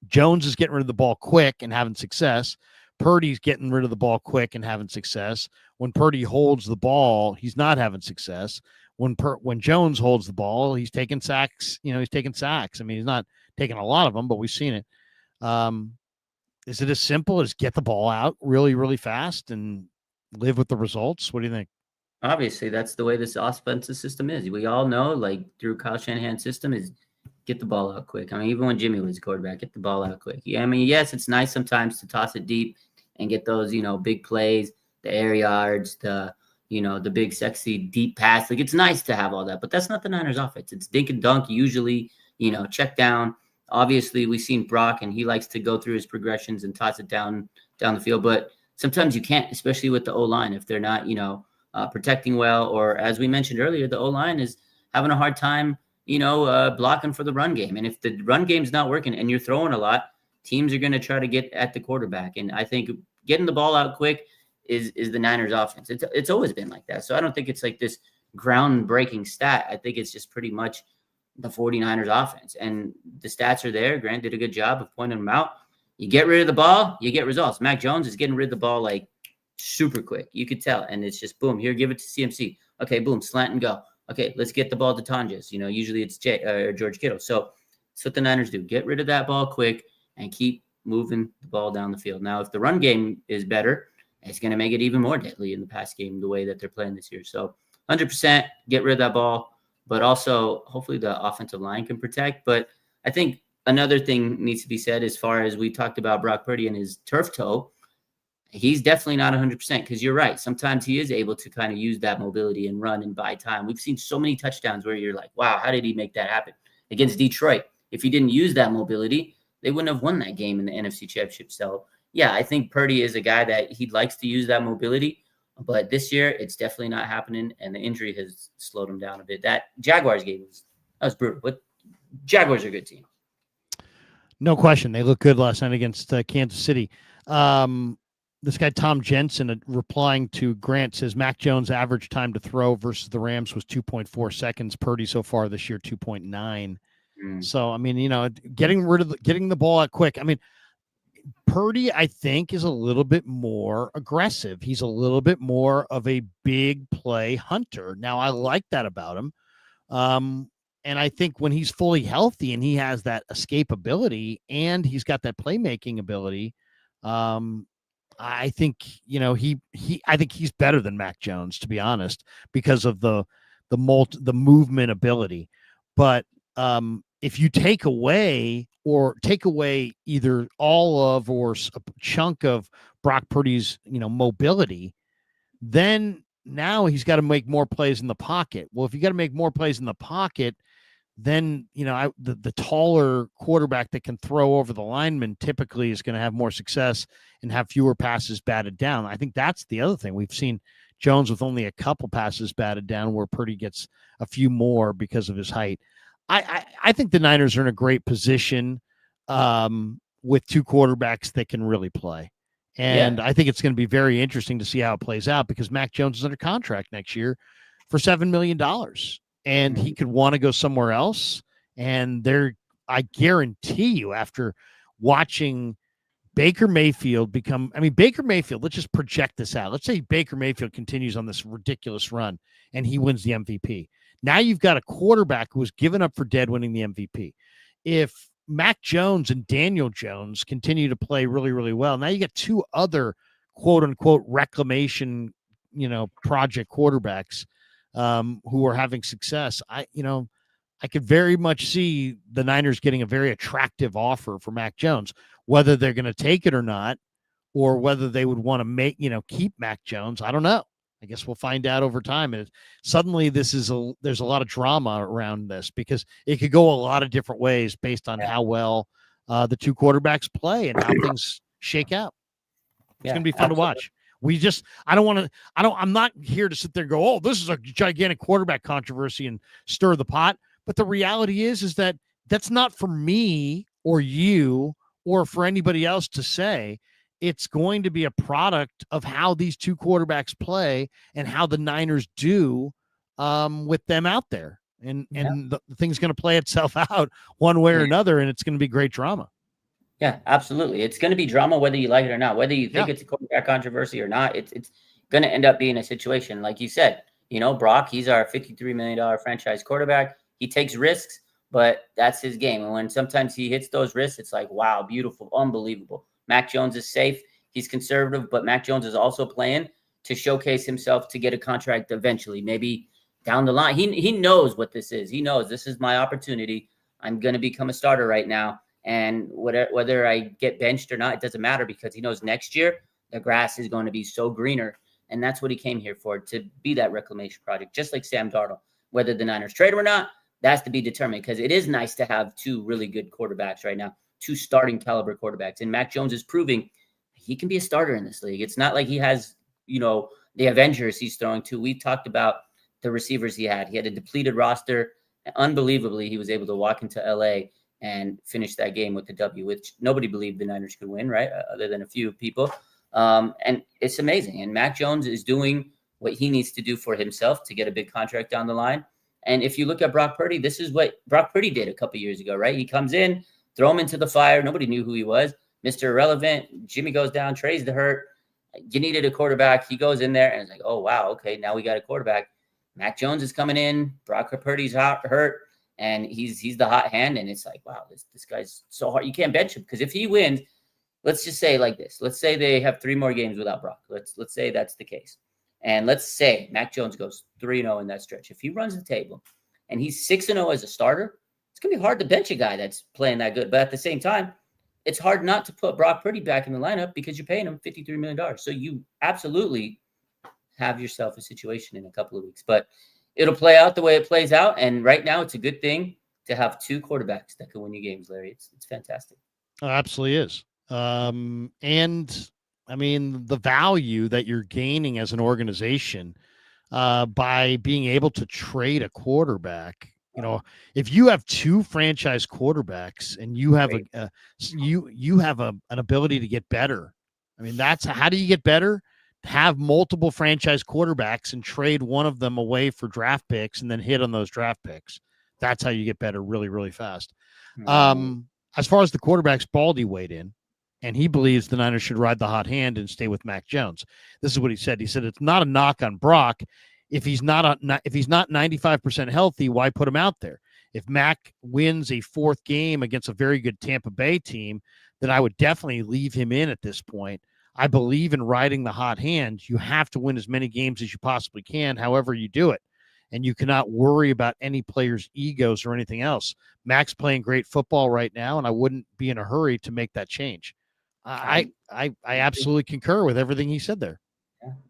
Jones is getting rid of the ball quick and having success. Purdy's getting rid of the ball quick and having success. When Purdy holds the ball, he's not having success. When Jones holds the ball, he's taking sacks. He's taking sacks. I mean, he's not taking a lot of them, but we've seen it. Is it as simple as get the ball out really, really fast and live with the results? What do you think? Obviously, that's the way this offensive system is. We all know, through Kyle Shanahan's system, is get the ball out quick. I mean, even when Jimmy was quarterback, get the ball out quick. Yeah, I mean, yes, it's nice sometimes to toss it deep and get those, big plays, the air yards, the big, sexy, deep pass. It's nice to have all that, but that's not the Niners offense. It's dink and dunk, usually, check down. Obviously, we've seen Brock, and he likes to go through his progressions and toss it down the field. But sometimes you can't, especially with the O-line, if they're not, protecting well. Or as we mentioned earlier, the O-line is having a hard time, blocking for the run game. And if the run game's not working and you're throwing a lot, teams are going to try to get at the quarterback. And I think getting the ball out quick is the Niners offense. It's always been like that. So I don't think it's like this groundbreaking stat. I think it's just pretty much the 49ers offense, and the stats are there. Grant did a good job of pointing them out. You get rid of the ball, you get results. Mac Jones is getting rid of the ball super quick. You could tell. And it's just boom, here, give it to CMC. Okay, boom, slant and go. Okay, let's get the ball to Tonjes. Usually it's George Kittle. So that's what the Niners do. Get rid of that ball quick and keep moving the ball down the field. Now, if the run game is better, it's going to make it even more deadly in the pass game the way that they're playing this year. So 100% get rid of that ball. But also, hopefully the offensive line can protect. But I think another thing needs to be said as far as we talked about Brock Purdy and his turf toe. He's definitely not 100% because you're right. Sometimes he is able to kind of use that mobility and run and buy time. We've seen so many touchdowns where you're like, wow, how did he make that happen? Against Detroit, if he didn't use that mobility, they wouldn't have won that game in the NFC Championship. So, yeah, I think Purdy is a guy that he likes to use that mobility. But this year, it's definitely not happening, and the injury has slowed him down a bit. That Jaguars game was brutal, but Jaguars are a good team. No question. They look good last night against Kansas City. This guy, Tom Jensen, replying to Grant, says Mac Jones' average time to throw versus the Rams was 2.4 seconds. Purdy so far this year, 2.9. So, I mean, getting the ball out quick. I mean, Purdy, I think, is a little bit more aggressive. He's a little bit more of a big play hunter. Now, I like that about him. And I think when he's fully healthy and he has that escapability and he's got that playmaking ability, I think, I think he's better than Mac Jones, to be honest, because of the movement ability. But if you take away either all of or a chunk of Brock Purdy's, mobility, then now he's got to make more plays in the pocket. Well, if you got to make more plays in the pocket, then, the taller quarterback that can throw over the lineman typically is going to have more success and have fewer passes batted down. I think that's the other thing. We've seen Jones with only a couple passes batted down where Purdy gets a few more because of his height. I think the Niners are in a great position. with two quarterbacks that can really play. And I think it's going to be very interesting to see how it plays out, because Mac Jones is under contract next year for $7 million, and he could want to go somewhere else. And I guarantee you, after watching Baker Mayfield Baker Mayfield, let's just project this out. Let's say Baker Mayfield continues on this ridiculous run and he wins the MVP. Now you've got a quarterback who was given up for dead winning the MVP. If Mac Jones and Daniel Jones continue to play really, really well, now you get two other quote unquote reclamation, project quarterbacks who are having success. I could very much see the Niners getting a very attractive offer for Mac Jones. Whether they're going to take it or not, or whether they would want to keep Mac Jones, I don't know. I guess we'll find out over time. And suddenly there's a lot of drama around this, because it could go a lot of different ways based on how well the two quarterbacks play and how things shake out. It's going to be fun to watch. I'm not here to sit there and go, oh, this is a gigantic quarterback controversy and stir the pot. But the reality is that that's not for me or you or for anybody else to say. It's going to be a product of how these two quarterbacks play and how the Niners do with them out there. And the thing's going to play itself out one way or another, and it's going to be great drama. Yeah, absolutely. It's going to be drama whether you like it or not, whether you think it's a quarterback controversy or not. It's going to end up being a situation. Like you said, Brock, he's our $53 million franchise quarterback. He takes risks, but that's his game. And when sometimes he hits those risks, it's like, wow, beautiful, unbelievable. Mac Jones is safe. He's conservative, but Mac Jones is also playing to showcase himself to get a contract eventually, maybe down the line. He knows what this is. He knows this is my opportunity. I'm going to become a starter right now. And whether I get benched or not, it doesn't matter, because he knows next year the grass is going to be so greener. And that's what he came here for, to be that reclamation project, just like Sam Darnold. Whether the Niners trade him or not, that's to be determined, because it is nice to have two really good quarterbacks right now, two starting caliber quarterbacks. And Mac Jones is proving he can be a starter in this league. It's not like he has, the Avengers he's throwing to. We've talked about the receivers he had. He had a depleted roster. Unbelievably, he was able to walk into LA and finish that game with the W, which nobody believed the Niners could win, right? Other than a few people. And it's amazing. And Mac Jones is doing what he needs to do for himself to get a big contract down the line. And if you look at Brock Purdy, this is what Brock Purdy did a couple years ago, right? He comes in, throw him into the fire. Nobody knew who he was. Mr. Irrelevant. Jimmy goes down, Trey's the hurt. You needed a quarterback. He goes in there and it's like, oh, wow, okay, now we got a quarterback. Mac Jones is coming in. Brock Purdy's hurt, and he's the hot hand. And it's like, wow, this guy's so hard. You can't bench him, because if he wins, let's just say like this. Let's say they have 3 more games without Brock. Let's say that's the case. And let's say Mac Jones goes 3-0 in that stretch. If he runs the table and he's 6-0 as a starter, it's going to be hard to bench a guy that's playing that good. But at the same time, it's hard not to put Brock Purdy back in the lineup, because you're paying him $53 million. So you absolutely have yourself a situation in a couple of weeks. But it'll play out the way it plays out. And right now, it's a good thing to have two quarterbacks that can win you games, Larry. It's fantastic. Oh, absolutely is. And I mean, the value that you're gaining as an organization by being able to trade a quarterback. If you have two franchise quarterbacks and you have you have an ability to get better. I mean, how do you get better? Have multiple franchise quarterbacks and trade one of them away for draft picks and then hit on those draft picks. That's how you get better really, really fast. As far as the quarterbacks, Baldy weighed in, and he believes the Niners should ride the hot hand and stay with Mac Jones. This is what he said. He said, it's not a knock on Brock. If he's not 95% healthy, why put him out there? If Mac wins a fourth game against a very good Tampa Bay team, then I would definitely leave him in at this point. I believe in riding the hot hand. You have to win as many games as you possibly can, however you do it. And you cannot worry about any player's egos or anything else. Mac's playing great football right now, and I wouldn't be in a hurry to make that change. I absolutely concur with everything he said there.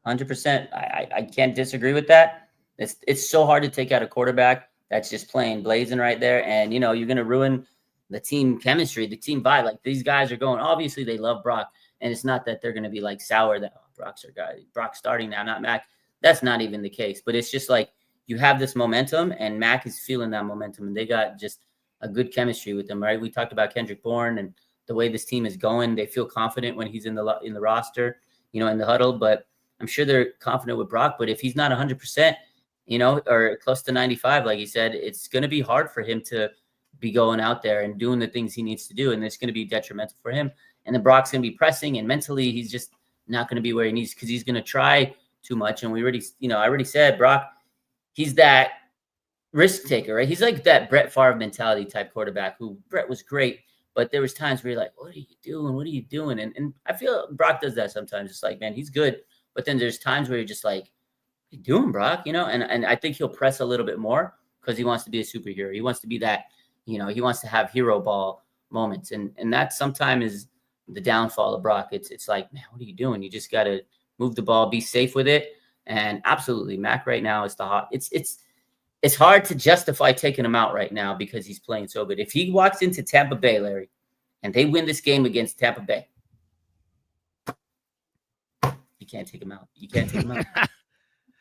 100%. I can't disagree with that. It's so hard to take out a quarterback that's just playing blazing right there. And, you're going to ruin the team chemistry, the team vibe. Like, these guys are going, obviously they love Brock. And it's not that they're going to be like sour that Brock's our guy. Brock's starting now, not Mac. That's not even the case. But it's just like you have this momentum, and Mac is feeling that momentum. And they got just a good chemistry with them, right? We talked about Kendrick Bourne and the way this team is going. They feel confident when he's in the roster, you know, in the huddle. But I'm sure they're confident with Brock. But if he's not 100%, you know, or close to 95, like he said, it's going to be hard for him to be going out there and doing the things he needs to do, and it's going to be detrimental for him. And then Brock's going to be pressing, and mentally he's just not going to be where he needs, because he's going to try too much. And we already, you know, I already said Brock, he's that risk taker, right? He's like that Brett Favre mentality type quarterback, who Brett was great, but there was times where you're like, what are you doing? What are you doing? And I feel Brock does that sometimes. It's like, man, he's good. But then there's times where you're just like, what are you doing, Brock? You know, and I think he'll press a little bit more because he wants to be a superhero. He wants to be that, you know, he wants to have hero ball moments. And that sometimes is the downfall of Brock. It's like, man, what are you doing? You just got to move the ball, be safe with it. And absolutely, Mac right now is the hot. It's hard to justify taking him out right now because he's playing so good. If he walks into Tampa Bay, Larry, and they win this game against Tampa Bay, you can't take him out. You can't take him out.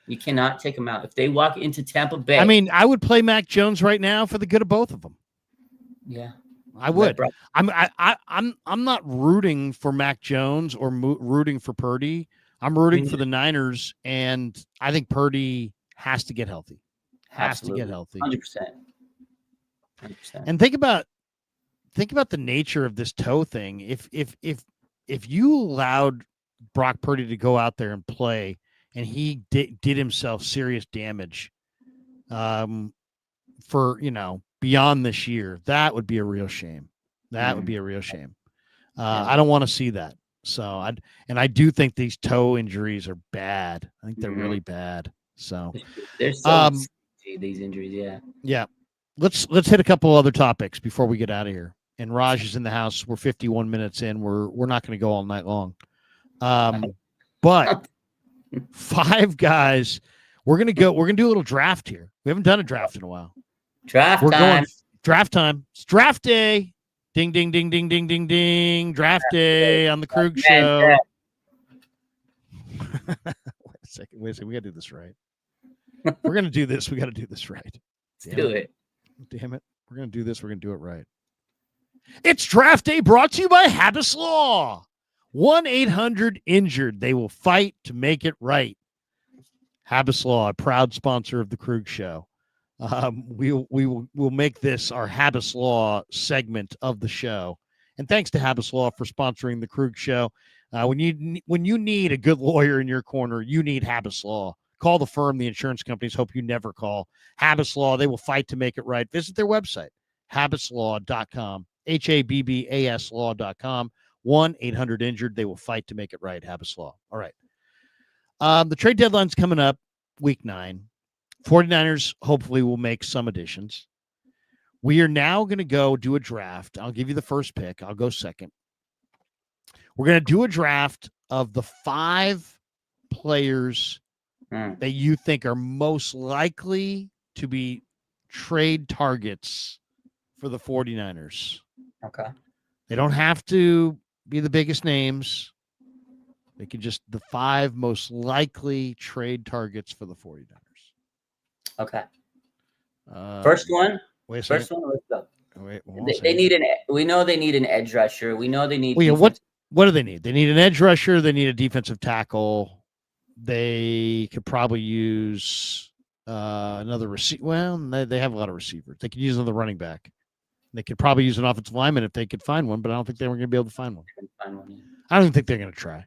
You cannot take him out. If they walk into Tampa Bay. I mean, I would play Mac Jones right now for the good of both of them. Yeah. I would. I'm not rooting for Mac Jones or rooting for Purdy. I'm rooting for the Niners, and I think Purdy has to get healthy. Absolutely. To get healthy. 100%. And think about the nature of this toe thing. If you allowed Brock Purdy to go out there and play, and he did himself serious damage, for, you know, beyond this year, that would be a real shame. Would be a real shame. I don't want to see that. So I do think these toe injuries are bad. I think they're really bad. So there's these injuries, yeah. Let's hit a couple other topics before we get out of here. And Raj is in the house. We're 51 minutes in. We're not going to go all night long. But 5 guys. We're gonna do a little draft here. We haven't done a draft in a while. Draft time. It's draft day. Ding, ding, ding, ding, ding, ding, ding. Draft day on the Kreuger show. Wait a second. We got to do this right. We're going to do this. We got to do this right. Let's do it. Damn it. We're going to do this. We're going to do it right. It's draft day, brought to you by Habas Law. 1-800-INJURED. They will fight to make it right. Habas Law, a proud sponsor of the Kreuger show. We'll make this our Habas Law segment of the show. And thanks to Habas Law for sponsoring the Kreuger show. When you need a good lawyer in your corner, you need Habas Law. Call the firm the insurance companies hope you never call. Habas Law, they will fight to make it right. Visit their website, habaslaw.com, HABBAS law.com. 1-800-INJURED. They will fight to make it right. Habas Law. All right. The trade deadline's coming up, week 9. 49ers hopefully will make some additions. We are now going to go do a draft. I'll give you the first pick. I'll go second. We're going to do a draft of the 5 players that you think are most likely to be trade targets for the 49ers. Okay. They don't have to be the biggest names. They can just the 5 most likely trade targets for the 49ers. Okay. First one. Wait a second. First one. Let's go. Wait, they need we know they need an edge rusher. We know they need. What do they need? They need an edge rusher. They need a defensive tackle. They could probably use another receiver. Well, they have a lot of receivers. They could use another running back. They could probably use an offensive lineman if they could find one, but I don't think they were going to be able to find one. I don't even think they're going to try.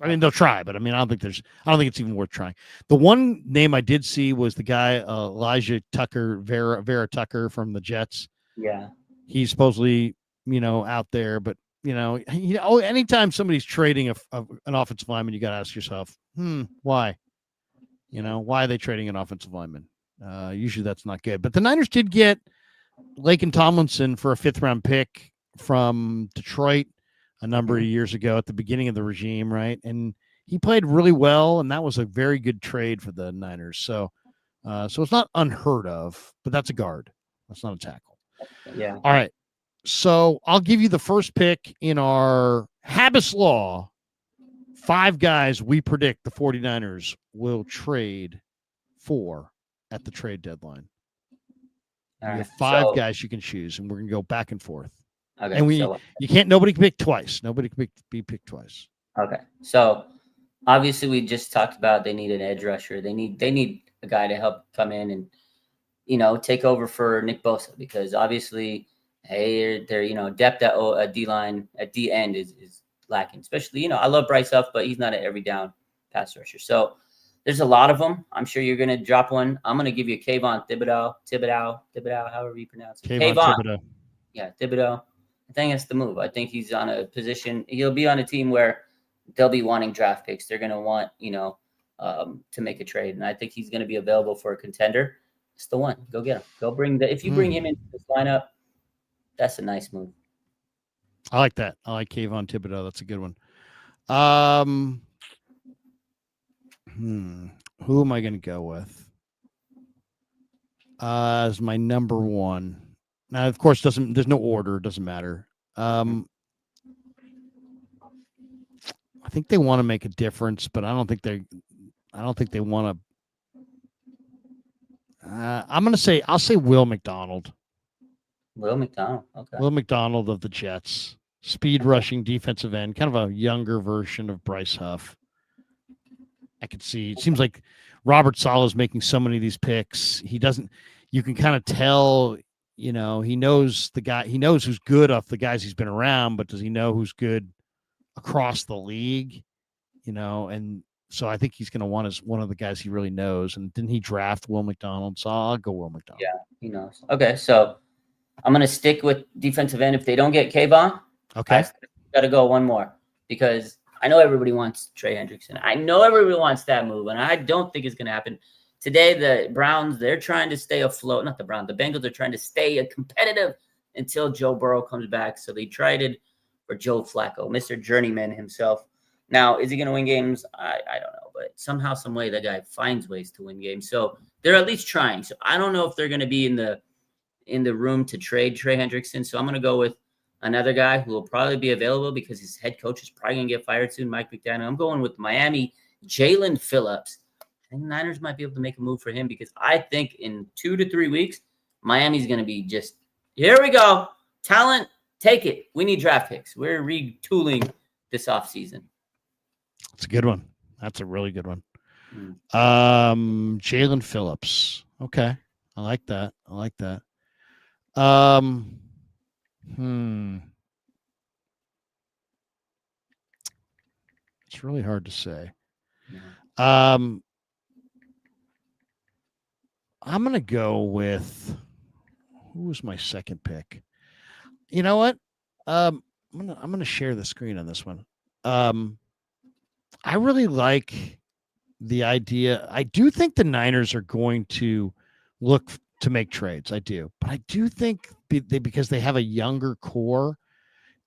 I mean, they'll try, but I mean, I don't think it's even worth trying. The one name I did see was the guy, Elijah Tucker, Vera Tucker from the Jets. Yeah. He's supposedly, out there, but anytime somebody's trading an offensive lineman, you got to ask yourself, why? Why are they trading an offensive lineman? Usually that's not good. But the Niners did get Laken Tomlinson for a 5th-round pick from Detroit a number of years ago at the beginning of the regime, right? And he played really well, and that was a very good trade for the Niners. So it's not unheard of, but that's a guard. That's not a tackle. Yeah. All right. So I'll give you the first pick in our Habas Law. 5 guys we predict the 49ers will trade for at the trade deadline. All right. You have 5 guys you can choose, and we're going to go back and forth. Okay, And so nobody can pick twice. Nobody can be picked twice. okay, so obviously we just talked about they need an edge rusher. They need a guy to help come in and take over for Nick Bosa, because obviously, hey, they're depth at D line at D end is lacking. Especially, I love Bryce Huff, but he's not an every down pass rusher. So there's a lot of them. I'm sure you're gonna drop one. I'm gonna give you Kayvon Thibodeau, however you pronounce it. Kayvon Thibodeau. Yeah, Thibodeau. I think that's the move. I think he's on a position. He'll be on a team where they'll be wanting draft picks. They're gonna want to make a trade, and I think he's gonna be available for a contender. It's the one. Go get him. If you bring him into this lineup, that's a nice move. I like that. I like Kayvon Thibodeau. That's a good one. Who am I going to go with as my number one? Now, of course, there's no order. It doesn't matter. I think they want to make a difference, but I don't think they want to. I'll say Will McDonald. Will McDonald. Okay. Will McDonald of the Jets. Speed rushing defensive end, kind of a younger version of Bryce Huff. I could see. It seems like Robert Saleh is making so many of these picks. You can kind of tell, he knows the guy. He knows who's good off the guys he's been around, but does he know who's good across the league? And so I think he's going to want one of the guys he really knows. And didn't he draft Will McDonald? So I'll go Will McDonald. Yeah, he knows. Okay, so I'm going to stick with defensive end. If they don't get Kayvon, okay, I got to go one more, because I know everybody wants Trey Hendrickson. I know everybody wants that move, and I don't think it's going to happen. Today, the Browns, they're trying to stay afloat. Not the Browns. The Bengals are trying to stay competitive until Joe Burrow comes back. So they traded for Joe Flacco, Mr. Journeyman himself. Now, is he going to win games? I don't know. But somehow, some way, that guy finds ways to win games. So they're at least trying. So I don't know if they're going to be in the room to trade Trey Hendrickson. So I'm going to go with another guy who will probably be available because his head coach is probably going to get fired soon, Mike McDaniel. I'm going with Miami, Jalen Phillips. I think the Niners might be able to make a move for him, because I think in 2 to 3 weeks, Miami's going to be just, here we go. Talent, take it. We need draft picks. We're retooling this offseason. That's a good one. That's a really good one. Jalen Phillips. Okay. I like that. It's really hard to say. Yeah. I'm going to go with, who was my second pick? You know what? I'm going to share the screen on this one. I really like the idea. I do think the Niners are going to look to make trades. I do. But I do think because they have a younger core,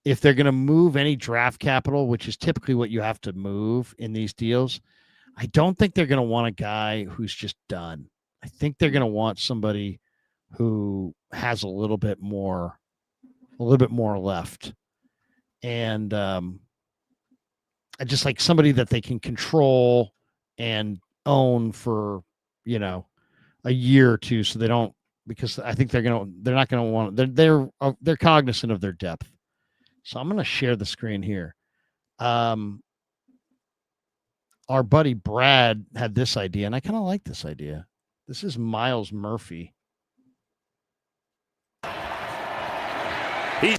if they're going to move any draft capital, which is typically what you have to move in these deals, I don't think they're going to want a guy who's just done. I think they're going to want somebody who has a little bit more left. And I just like somebody that they can control and own for, a year or two. So they don't, because I think they're not going to want, they're cognizant of their depth. So I'm going to share the screen here. Our buddy Brad had this idea, and I kind of like this idea. This is Miles Murphy. This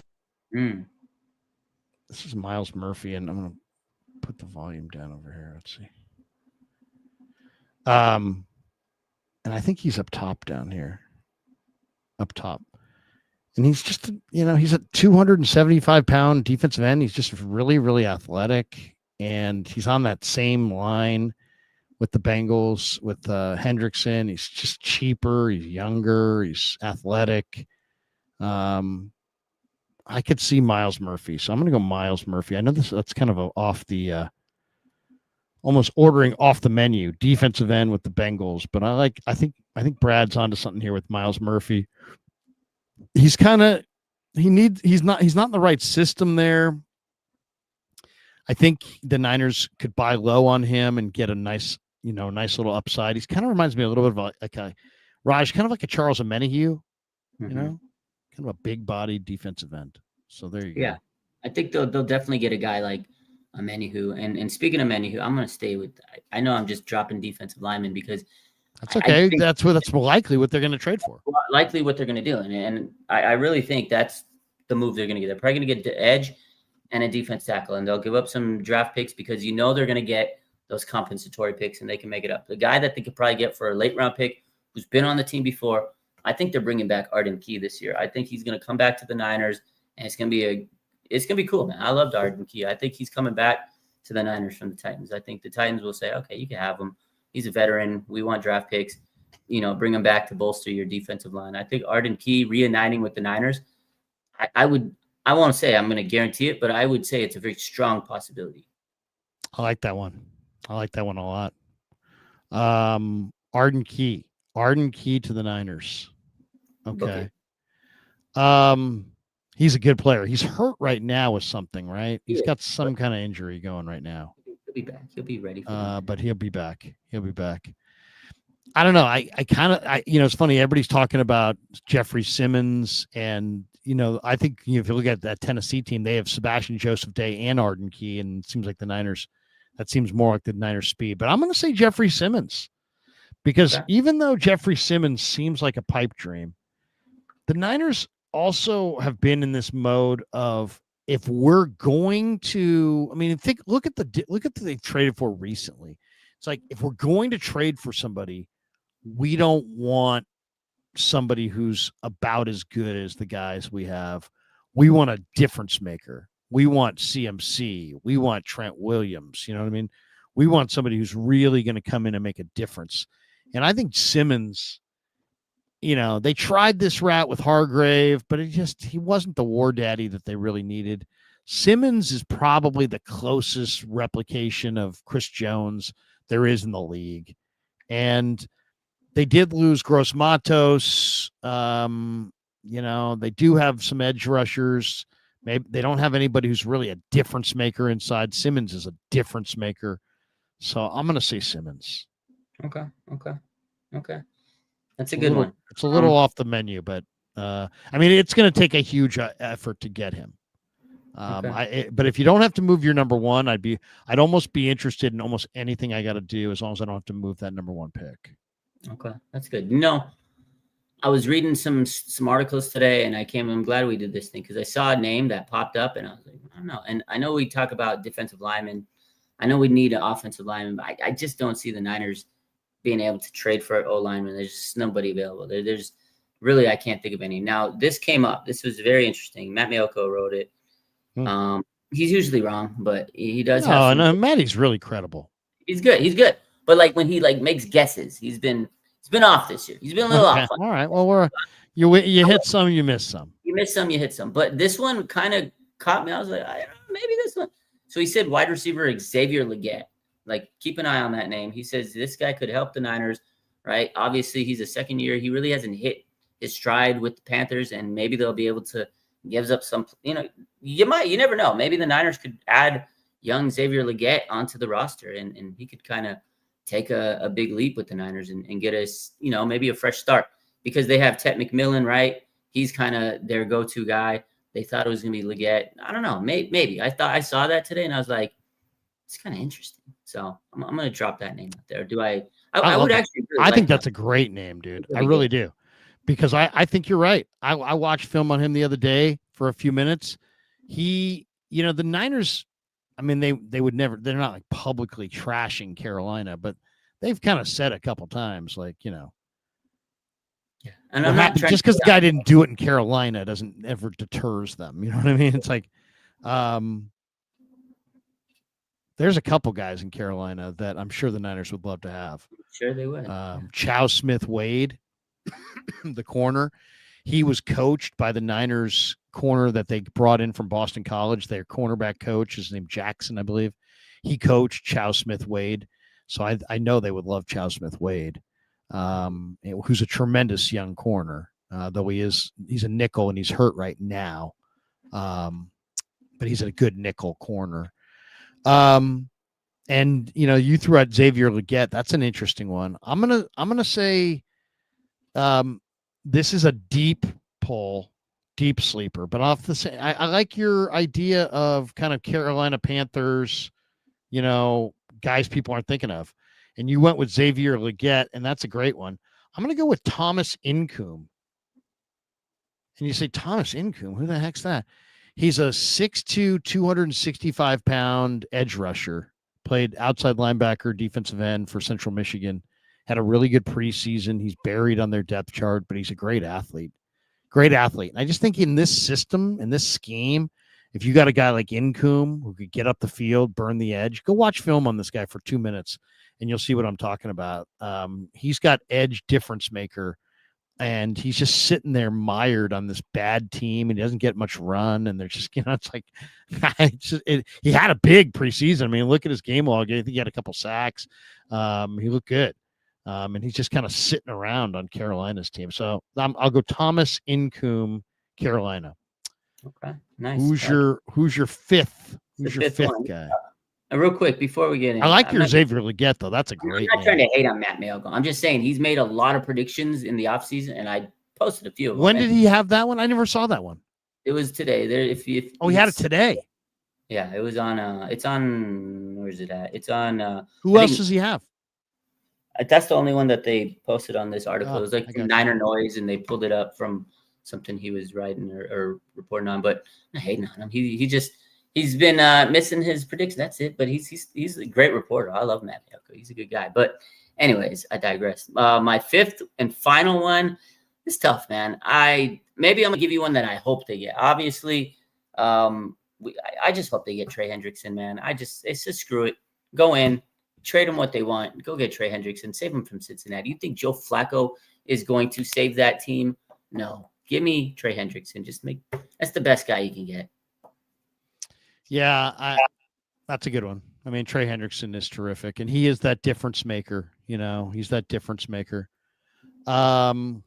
is Miles Murphy, and I'm going to put the volume down over here. Let's see. And I think he's up top down here. Up top. And he's just, he's a 275-pound defensive end. He's just really, really athletic. And he's on that same line with the Bengals, with Hendrickson. He's just cheaper. He's younger. He's athletic. I could see Miles Murphy. So I'm going to go Miles Murphy. I know that's kind of off the almost ordering off the menu, defensive end with the Bengals. But I think Brad's onto something here with Miles Murphy. He's not in the right system there. I think the Niners could buy low on him and get a nice little upside. He's kind of reminds me a little bit of like a Raj, kind of like a Charles Omenihu, kind of a big bodied defensive end. So there you go. Yeah, I think they'll definitely get a guy like a Menuhu. And speaking of Menuhu, I'm going to stay with. I know I'm just dropping defensive linemen because That's I okay. think That's likely what they're going to trade for. likely what they're going to do, and I really think that's the move they're going to get. They're probably going to get the edge and a defense tackle, and they'll give up some draft picks because they're going to get those compensatory picks and they can make it up. The guy that they could probably get for a late round pick who's been on the team before, I think they're bringing back Arden Key this year. I think he's going to come back to the Niners, and it's going to be cool, man. I loved Arden Key. I think he's coming back to the Niners from the Titans. I think the Titans will say, okay, you can have him. He's a veteran. We want draft picks. Bring him back to bolster your defensive line. I think Arden Key reuniting with the Niners, I won't say I'm going to guarantee it, but I would say it's a very strong possibility. I like that one. I like that one a lot. Arden Key to the Niners. Okay. He's a good player. He's hurt right now with something, right? He's got some kind of injury going right now. He'll be back. He'll be ready. But he'll be back. I don't know. I it's funny. Everybody's talking about Jeffrey Simmons, and I think if you look at that Tennessee team, they have Sebastian Joseph Day and Arden Key, and it seems like the Niners. That seems more like the Niners' speed. But I'm going to say Jeffrey Simmons because even though Jeffrey Simmons seems like a pipe dream, the Niners also have been in this mode of if we're going to. I mean, look at they've traded for recently. It's like if we're going to trade for somebody, we don't want somebody who's about as good as the guys we have. We want a difference maker. We want CMC. We want Trent Williams. You know what I mean? We want somebody who's really going to come in and make a difference. And I think Simmons, they tried this route with Hargrave, but he wasn't the war daddy that they really needed. Simmons is probably the closest replication of Chris Jones there is in the league. And they did lose Gross Matos. They do have some edge rushers. Maybe they don't have anybody who's really a difference maker inside. Simmons is a difference maker. So I'm going to say Simmons. Okay. That's a good one. It's a little off the menu, but it's going to take a huge effort to get him. But if you don't have to move your number one, I'd almost be interested in almost anything I got to do as long as I don't have to move that number one pick. Okay, that's good. I was reading some articles today, and I'm glad we did this thing because I saw a name that popped up, and I was like, I don't know. And I know we talk about defensive linemen. I know we need an offensive lineman, but I just don't see the Niners being able to trade for an O lineman. There's just nobody available. There's really, I can't think of any. Now, this came up. This was very interesting. Matt Mielko wrote it. He's usually wrong, but he does have. No, Matty's really credible. He's good. But when he makes guesses, he's been off this year. He's been a little off. All right. Well, you hit some, you miss some. You miss some, you hit some. But this one kind of caught me. I was like, I don't know, maybe this one. So he said wide receiver Xavier Legette. Keep an eye on that name. He says this guy could help the Niners, right? Obviously, he's a second year. He really hasn't hit his stride with the Panthers, and maybe they'll be able to gives up some. You never know. Maybe the Niners could add young Xavier Legette onto the roster, and he could kind of take a big leap with the Niners and get us, maybe a fresh start because they have Ted McMillan, right? He's kind of their go-to guy. They thought it was going to be Legette. I don't know. Maybe. I saw that today and I was like, it's kind of interesting. So I'm going to drop that name out there. I would actually. Really I think that's a great name, dude. I really do. Because I think you're right. I watched film on him the other day for a few minutes. The Niners, they would never, they're not publicly trashing Carolina, but they've kind of said a couple times, Yeah. And I'm not just because the guy didn't do it in Carolina doesn't ever deters them. You know what I mean? It's like, there's a couple guys in Carolina that I'm sure the Niners would love to have. Sure they would. Chow Smith Wade, the corner. He was coached by the Niners corner that they brought in from Boston College. Their cornerback coach, his name Jackson, I believe. He coached Chow Smith Wade. So I know they would love Chow Smith Wade, who's a tremendous young corner, though he's a nickel and he's hurt right now. But he's a good nickel corner. And you threw out Xavier Legette. That's an interesting one. I'm gonna say this is a deep pull. deep sleeper. But off the I like your idea of kind of Carolina Panthers, guys people aren't thinking of. And you went with Xavier Legette, and that's a great one. I'm going to go with Thomas Incoom. And you say, Thomas Incoom, who the heck's that? He's a 6'2", 265-pound edge rusher. Played outside linebacker, defensive end for Central Michigan. Had a really good preseason. He's buried on their depth chart, but he's a great athlete. Great athlete. And I just think in this system, in this scheme, if you got a guy like Incoom who could get up the field, burn the edge, go watch film on this guy for 2 minutes, and you'll see what I'm talking about. He's got edge difference maker, and he's just sitting there mired on this bad team, and he doesn't get much run, and they're just, it's like he had a big preseason. I mean, look at his game log. I think he had a couple sacks. He looked good. And he's just kind of sitting around on Carolina's team. So I'll go Thomas Incoom, Carolina. Okay, nice. Who's your fifth? Who's your fifth one guy? And real quick before we get in, I like your Xavier Legette though. That's a great. I'm not trying to hate on Matt Malcolm. I'm just saying he's made a lot of predictions in the offseason, and I posted a few of them. When did he have that one? I never saw that one. It was today. There, if he had it today. Yeah, it was on. It's on. Where is it at? It's on. Who else does he have? That's the only one that they posted on this article. Oh, it was like Niner Noise, and they pulled it up from something he was writing or reporting on. But I'm not hating on him. He's been missing his prediction. That's it. But he's a great reporter. I love Matt Malcolm. He's a good guy. But anyways, I digress. My fifth and final one is tough, man. Maybe I'm gonna give you one that I hope they get. Obviously, I just hope they get Trey Hendrickson, man. It's just screw it. Go in. Trade them what they want. Go get Trey Hendrickson. Save him from Cincinnati. You think Joe Flacco is going to save that team? No. Give me Trey Hendrickson. That's the best guy you can get. Yeah, that's a good one. I mean, Trey Hendrickson is terrific, and he is that difference maker. He's that difference maker. Then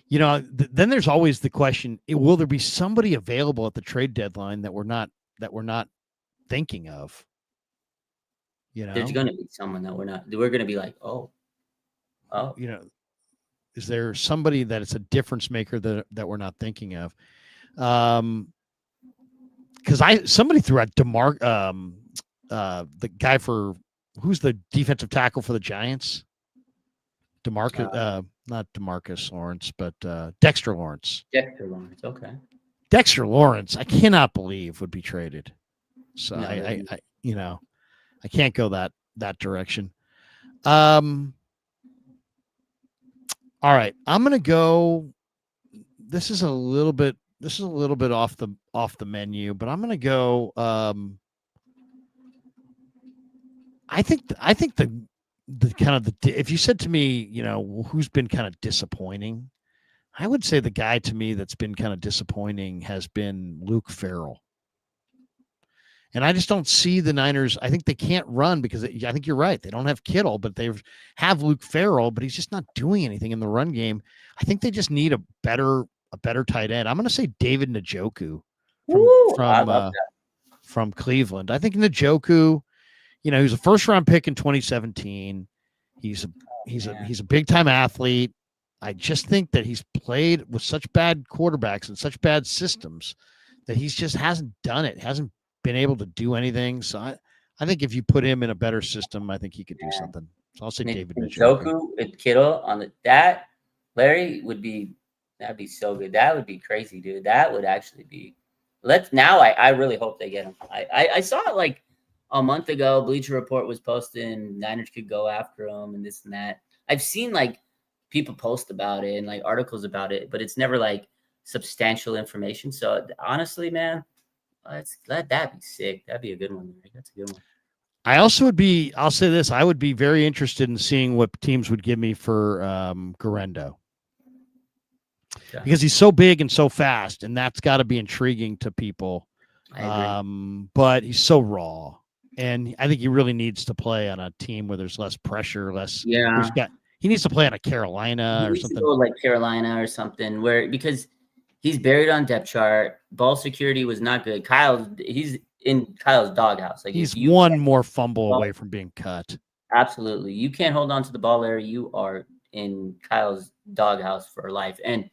there's always the question: will there be somebody available at the trade deadline that we're not thinking of? There's going to be someone that we're going to be like, oh, is there somebody that it's a difference maker that we're not thinking of? Because somebody threw out the guy who's the defensive tackle for the Giants, not DeMarcus Lawrence, but Dexter Lawrence. Dexter Lawrence, okay. Dexter Lawrence, I cannot believe would be traded. So no, I can't go that direction. All right, I'm gonna go. This is a little bit off the menu, but I'm gonna go. I think the kind of if you said to me, who's been kind of disappointing, I would say the guy to me that's been kind of disappointing has been Luke Farrell. And I just don't see the Niners. I think they can't run because I think you're right. They don't have Kittle, but they have Luke Farrell, but he's just not doing anything in the run game. I think they just need a better tight end. I'm going to say David Njoku from Cleveland. I think Njoku, he was a first round pick in 2017. He's a big time athlete. I just think that he's played with such bad quarterbacks and such bad systems that he's just hasn't done it. Hasn't been able to do anything. So I think if you put him in a better system, I think he could do something. So I'll say David Njoku and Kittle on that. Larry that'd be so good. That would be crazy, dude. That would actually be. I really hope they get him. I saw it like a month ago. Bleacher Report was posting Niners could go after him and this and that. I've seen like people post about it and like articles about it, but it's never like substantial information. So honestly, man. That'd be sick. That'd be a good one. That's a good one. I'll say this. I would be very interested in seeing what teams would give me for Garendo. Okay. Because he's so big and so fast, and that's got to be intriguing to people. I agree. But he's so raw. And I think he really needs to play on a team where there's less pressure, he needs to play on a Carolina or something. Like Carolina or something because he's buried on depth chart. Ball security was not good. He's in Kyle's doghouse. Like he's one more fumble away from being cut. Absolutely. You can't hold on to the ball, Larry. You are in Kyle's doghouse for life. And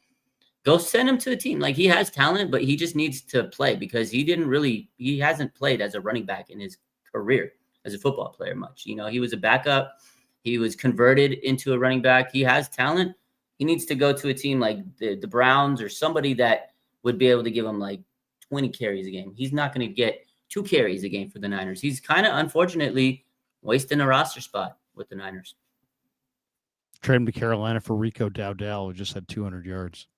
go send him to a team. Like, he has talent, but he just needs to play because he hasn't played as a running back in his career as a football player much. You know, he was a backup. He was converted into a running back. He has talent. He needs to go to a team like the Browns or somebody that would be able to give him like 20 carries a game. He's not going to get 2 carries a game for the Niners. He's kind of, unfortunately, wasting a roster spot with the Niners. Trade him to Carolina for Rico Dowdell, who just had 200 yards.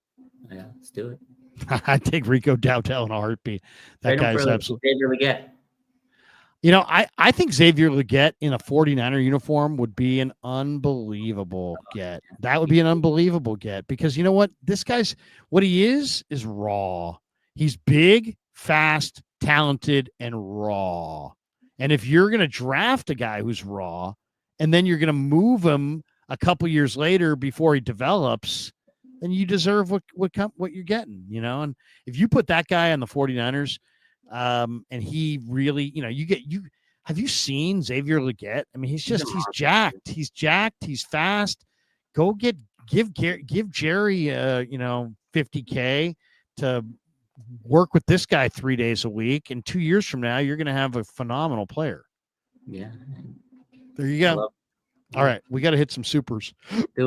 Yeah, let's do it. I'd take Rico Dowdell in a heartbeat. That guy's absolutely. Xavier Legette. You know, I think Xavier Legette in a 49er uniform would be an unbelievable get. That would be an unbelievable get because you know what? This guy's what he is raw. He's big, fast, talented, and raw. And if you're going to draft a guy who's raw and then you're going to move him a couple years later before he develops, then you deserve what you're getting, you know? And if you put that guy on the 49ers, and he really, you know, have you seen Xavier Legette? I mean, he's jacked. He's jacked. He's fast. Go give Jerry, you know, $50K to work with this guy 3 days a week. And 2 years from now, you're going to have a phenomenal player. Yeah. There you go. All right. We got to hit some supers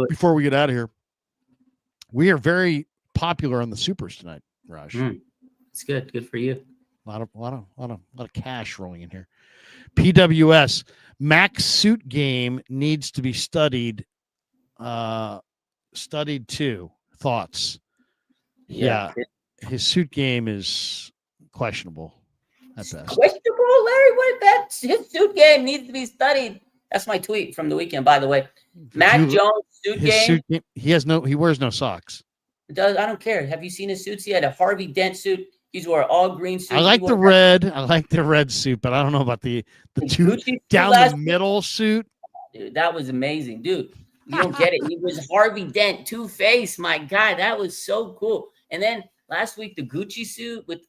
before we get out of here. We are very popular on the supers tonight, Raj. It's good. Good for you. A lot of cash rolling in here. PWS Mac's suit game needs to be studied. Studied too. Thoughts? Yeah. His suit game is questionable at best. Questionable, Larry. His suit game needs to be studied. That's my tweet from the weekend, by the way. Mac Jones suit game. He wears no socks. I don't care. Have you seen his suits? He had a Harvey Dent suit. He's wore all green suit. I like the red. I like the red suit, but I don't know about the two down the middle suit. Dude, that was amazing, dude. You don't get it. He was Harvey Dent, Two-Face. My God, that was so cool. And then last week, the Gucci suit with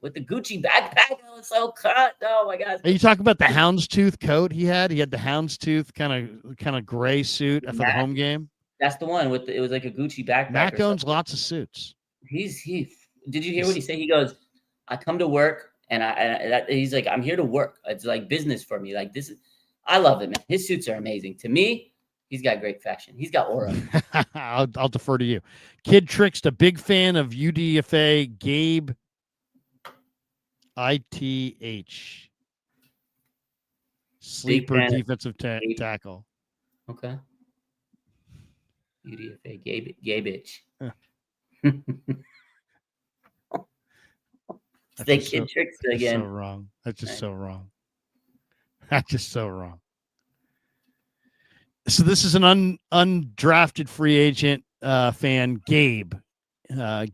the Gucci backpack. That was so cut. Oh my God. Are you talking about the houndstooth coat he had? He had the houndstooth kind of gray suit for the home game. That's the one with it was like a Gucci backpack. Mac owns lots of suits. Did you hear what he said? He goes, "I come to work, and he's like, I'm here to work. It's like business for me. Like this is, I love it, man. His suits are amazing. To me, he's got great fashion. He's got aura." I'll defer to you, Kid Trickster. Big fan of UDFA Gabe. ITH. Sleeper defensive tackle. Okay. UDFA Gabe-itch. Kid Trickster again. So wrong. That's just so wrong. That's just so wrong. So this is an undrafted free agent fan, Gabe.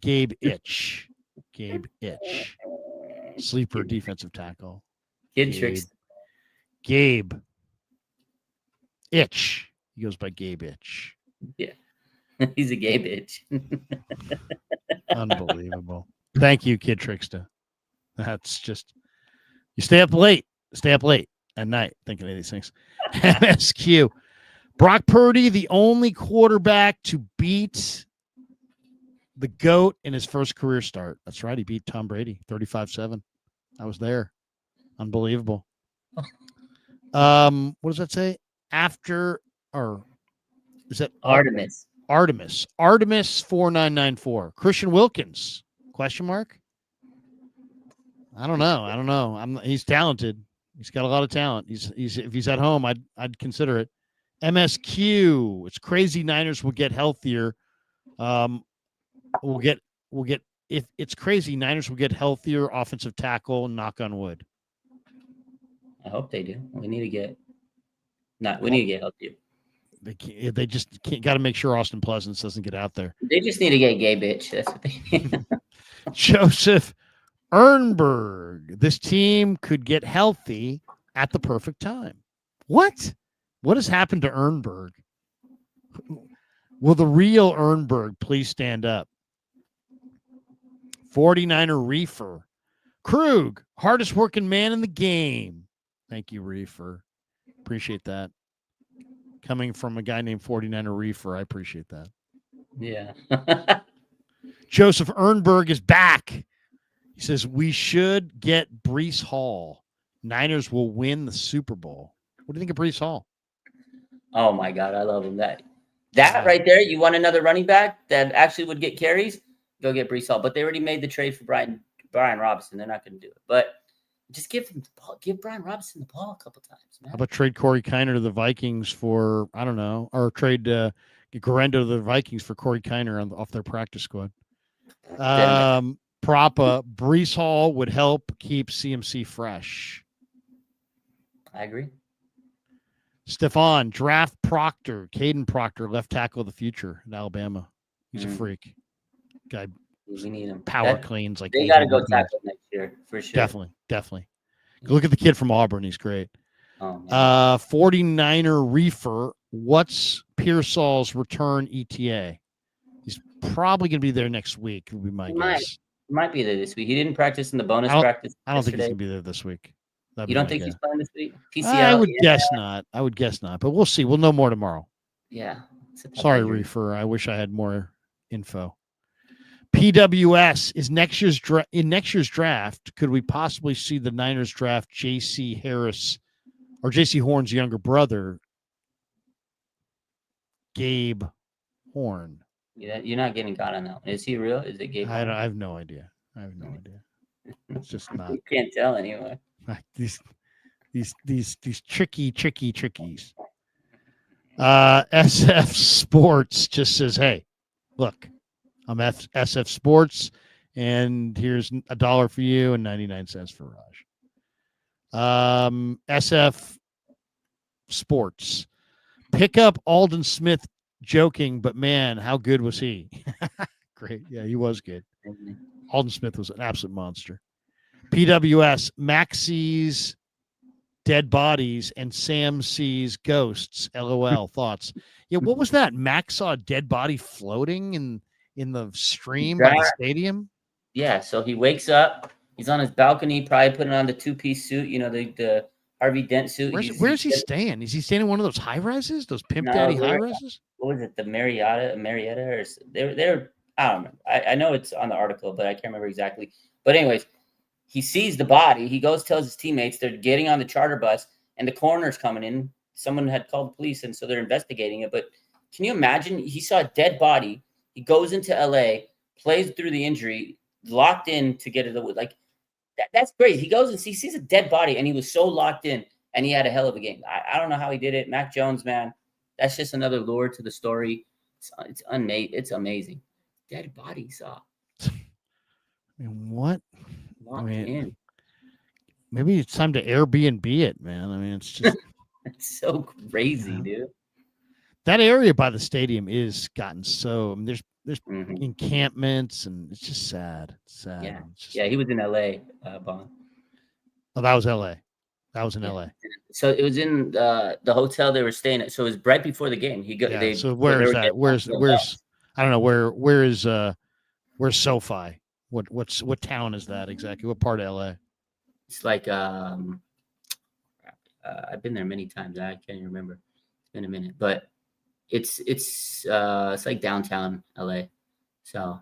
Gabe Itch. Gabe Itch. Sleeper defensive tackle. Kid Trickster. Gabe Itch. He goes by Gabe Itch. Yeah. He's a Gabe Itch. Unbelievable. Thank you, Kid Trickster. That's just, you stay up late at night thinking of these things. MSQ. Brock Purdy, the only quarterback to beat the GOAT in his first career start. That's right. He beat Tom Brady 35-7. I was there. Unbelievable. What does that say? After, or is that Artemis 4994. Christian Wilkins, question mark? I don't know. He's talented. He's got a lot of talent. He's if he's at home, I'd consider it. MSQ. It's crazy. Niners will get healthier. We'll get if it's crazy. Niners will get healthier offensive tackle. Knock on wood. I hope they do. We need to get healthier. They just can't. Got to make sure Austin Pleasance doesn't get out there. They just need to get Gabe Itch. That's what they need. Joseph Ernberg. This team could get healthy at the perfect time. What has happened to Ernberg? Will the real Ernberg please stand up? 49er Reefer. Kreuger, hardest working man in the game. Thank you, Reefer. Appreciate that. Coming from a guy named 49er Reefer, I appreciate that. Yeah. Joseph Ernberg is back. He says we should get Breece Hall. Niners will win the Super Bowl. What do you think of Breece Hall? Oh my God, I love him. That right there. You want another running back that actually would get carries? Go get Breece Hall. But they already made the trade for Brian Robinson. They're not going to do it. But just give him the ball. Give Brian Robinson the ball a couple times, man. How about trade Corey Kiner to the Vikings for, I don't know, or trade Garendo to the Vikings for Corey Kiner off their practice squad? Propa, Breece Hall would help keep CMC fresh. I agree. Stefan, draft Proctor, Caden Proctor, left tackle of the future in Alabama. He's a freak. Guy, we need him. Power cleans like they got to go tackle next year for sure. Definitely. Look at the kid from Auburn. He's great. 49er Reefer. What's Pearsall's return ETA? He's probably going to be there next week. Would be my guess. He might be there this week. He didn't practice in the bonus practice. I don't think he's going to be there this week. You don't think he's playing this week? PCL, I would guess not. But we'll see. We'll know more tomorrow. Yeah. Sorry, Reefer. I wish I had more info. PWS is in next year's draft. Could we possibly see the Niners draft J.C. Harris or J.C. Horn's younger brother, Gabe Horn? Yeah, you're not getting caught on that one. Is he real? Is it Gabe? I have no idea. It's just not. You can't tell anyway. These trickies. SF Sports just says, "Hey, look, I'm SF Sports, and here's $1 for you and 99 cents for Raj." SF Sports, pick up Aldon Smith. Joking, but man, how good was he? Great, yeah, he was good. Aldon Smith was an absolute monster. PWS, Max sees dead bodies and Sam sees ghosts. LOL. Thoughts? Yeah, what was that? Max saw a dead body floating in the stream by the stadium. Yeah, so he wakes up. He's on his balcony, probably putting on the two-piece suit. You know, the Harvey Dent suit. Where's he staying? Is he staying in one of those high rises? Those pimp daddy high rises? What was it? The Marietta, or they're I don't remember. I know it's on the article, but I can't remember exactly. But anyways. He sees the body. He goes, tells his teammates they're getting on the charter bus, and the coroner's coming in. Someone had called the police, and so they're investigating it. But can you imagine? He saw a dead body. He goes into LA, plays through the injury, locked in to get it. Like that's crazy. He goes and he sees a dead body, and he was so locked in, and he had a hell of a game. I don't know how he did it. Mac Jones, man, that's just another lure to the story. It's amazing. Dead body saw. What? Maybe it's time to Airbnb it, man. I mean, it's just it's so crazy, dude. That area by the stadium is gotten so. I mean, there's encampments, and it's just sad. It's sad. Yeah, he was in LA, Bond. Oh, that was LA. That was in LA. So it was in the hotel they were staying at. So it was right before the game. So where is that? Where's I don't know where's SoFi? What town is that exactly? What part of LA? It's like I've been there many times. I can't even remember. It's been a minute, but it's like downtown LA. So,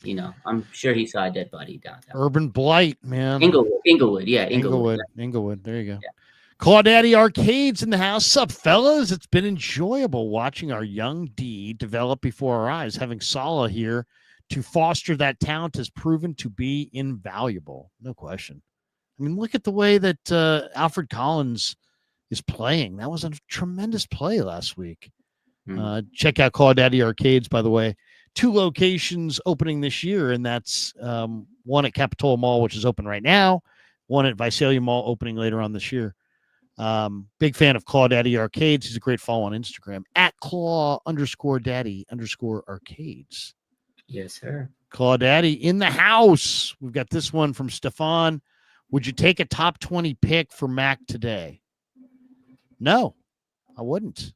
you know, I'm sure he saw a dead body downtown. Urban Blight, man. Inglewood. Yeah, Inglewood. There you go. Yeah. Claudaddy Arcades in the house. Sup, fellas? It's been enjoyable watching our young D develop before our eyes. Having Salah here to foster that talent has proven to be invaluable. No question. I mean, look at the way that Alfred Collins is playing. That was a tremendous play last week. Check out Claudaddy Arcades, by the way. 2 locations opening this year, and that's one at Capitola Mall, which is open right now, one at Visalia Mall opening later on this year. Big fan of Claudaddy Arcades. He's a great follow on Instagram at Claw_Daddy_Arcades. Yes, sir. Claudaddy in the house. We've got this one from Stefan. Would you take a top 20 pick for Mac today? No, I wouldn't.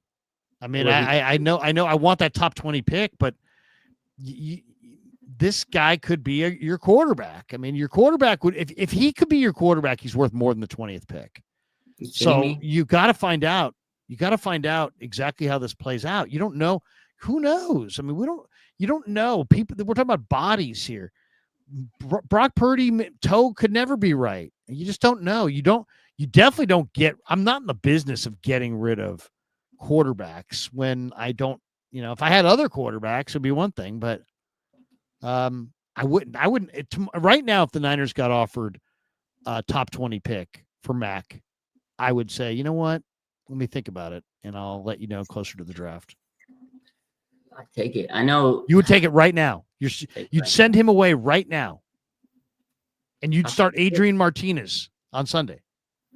I mean, I know I want that top 20 pick, but this guy could be your quarterback. I mean, your quarterback would, if he could be your quarterback, he's worth more than the 20th pick. So you got to find out. You got to find out exactly how this plays out. You don't know. Who knows? I mean, You don't know. People, we're talking about bodies here. Brock Purdy toe could never be right. You just don't know. You definitely don't get. I'm not in the business of getting rid of quarterbacks when I don't. If I had other quarterbacks, it'd be one thing, but I wouldn't. Right now, if the Niners got offered a top 20 pick for Mac, I would say, you know what? Let me think about it, and I'll let you know closer to the draft. I take it. I know you would take it right now. You'd send him away right now, and you'd start Adrian Martinez on Sunday.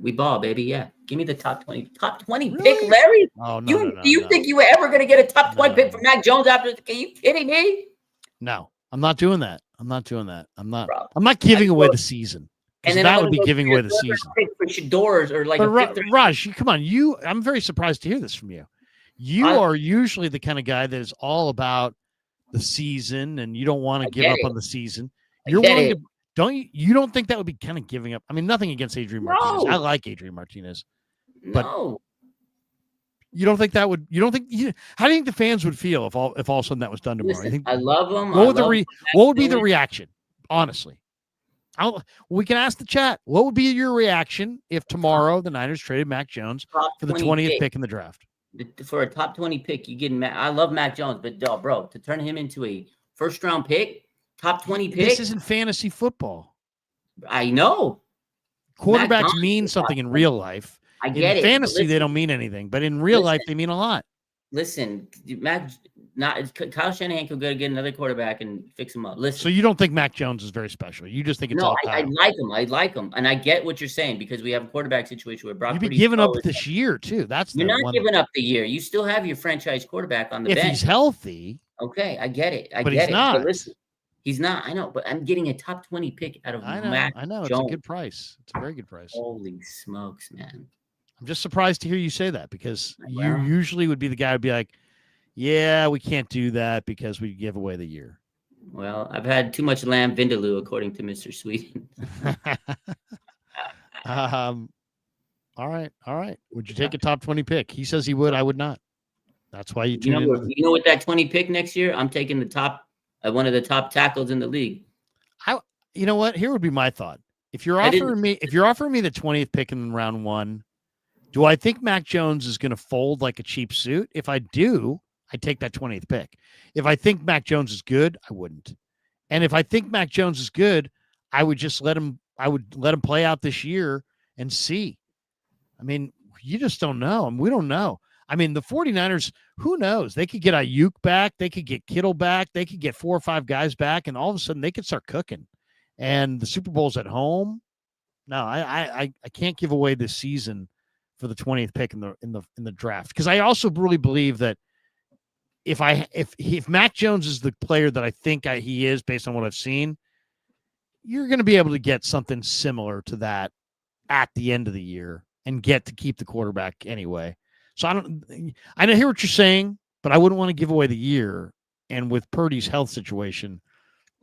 We ball, baby. Yeah, give me the top 20 really? pick, Larry. Oh no, do you think you were ever going to get a top 20 pick from Mac Jones after? Are you kidding me? No, I'm not doing that. I'm not. Bro, I'm not giving away the season. And then that would be giving away the season. For Shadors or like. But Raj, come on, I'm very surprised to hear this from you. You are usually the kind of guy that is all about the season, and you don't want to give up on the season. You're willing to. You don't think that would be kind of giving up? I mean, nothing against Adrian Martinez. I like Adrian Martinez, but you don't think that would? You don't think? How do you think the fans would feel if all of a sudden that was done tomorrow? Listen, I love them. What would be the reaction? Honestly, we can ask the chat. What would be your reaction if tomorrow the Niners traded Mac Jones for the 20th pick in the draft? For a top 20 pick, you get Mac. I love Mac Jones, but bro, to turn him into a first-round pick, top 20 pick. This isn't fantasy football. I know. Quarterbacks mean something in real life. I get it. In fantasy, they don't mean anything, but in real life, they mean a lot. Listen, Kyle Shanahan could go get another quarterback and fix him up. Listen. So you don't think Mac Jones is very special? You just think it's all I like him. I like him, and I get what you're saying because we have a quarterback situation where Brock. You'd be giving up this year too. You're not giving up the year. You still have your franchise quarterback on the bench. If he's healthy. Okay, I get it. But he's not. But listen, he's not. I know, but I'm getting a top 20 pick out of Mac I know. Jones. It's a good price. It's a very good price. Holy smokes, man! I'm just surprised to hear you say that because you usually would be the guy who'd be like, yeah, we can't do that because we give away the year. Well, I've had too much lamb vindaloo, according to Mr. Sweden. All right. Would you take a top 20 pick? He says he would. I would not. That's why you know with that 20 pick next year, I'm taking the top, one of the top tackles in the league. You know what? Here would be my thought. If you're offering me the 20th pick in round one, do I think Mac Jones is going to fold like a cheap suit? If I do, I take that 20th pick. If I think Mac Jones is good, I wouldn't. And if I think Mac Jones is good, I would just let him play out this year and see. I mean, you just don't know. I mean, we don't know. I mean, the 49ers, who knows? They could get Ayuk back. They could get Kittle back. They could get 4 or 5 guys back, and all of a sudden they could start cooking. And the Super Bowl's at home. No, I can't give away this season for the 20th pick in the draft, because I also really believe that if Mac Jones is the player that I think he is based on what I've seen, you're going to be able to get something similar to that at the end of the year and get to keep the quarterback anyway. So I hear what you're saying, but I wouldn't want to give away the year. And with Purdy's health situation,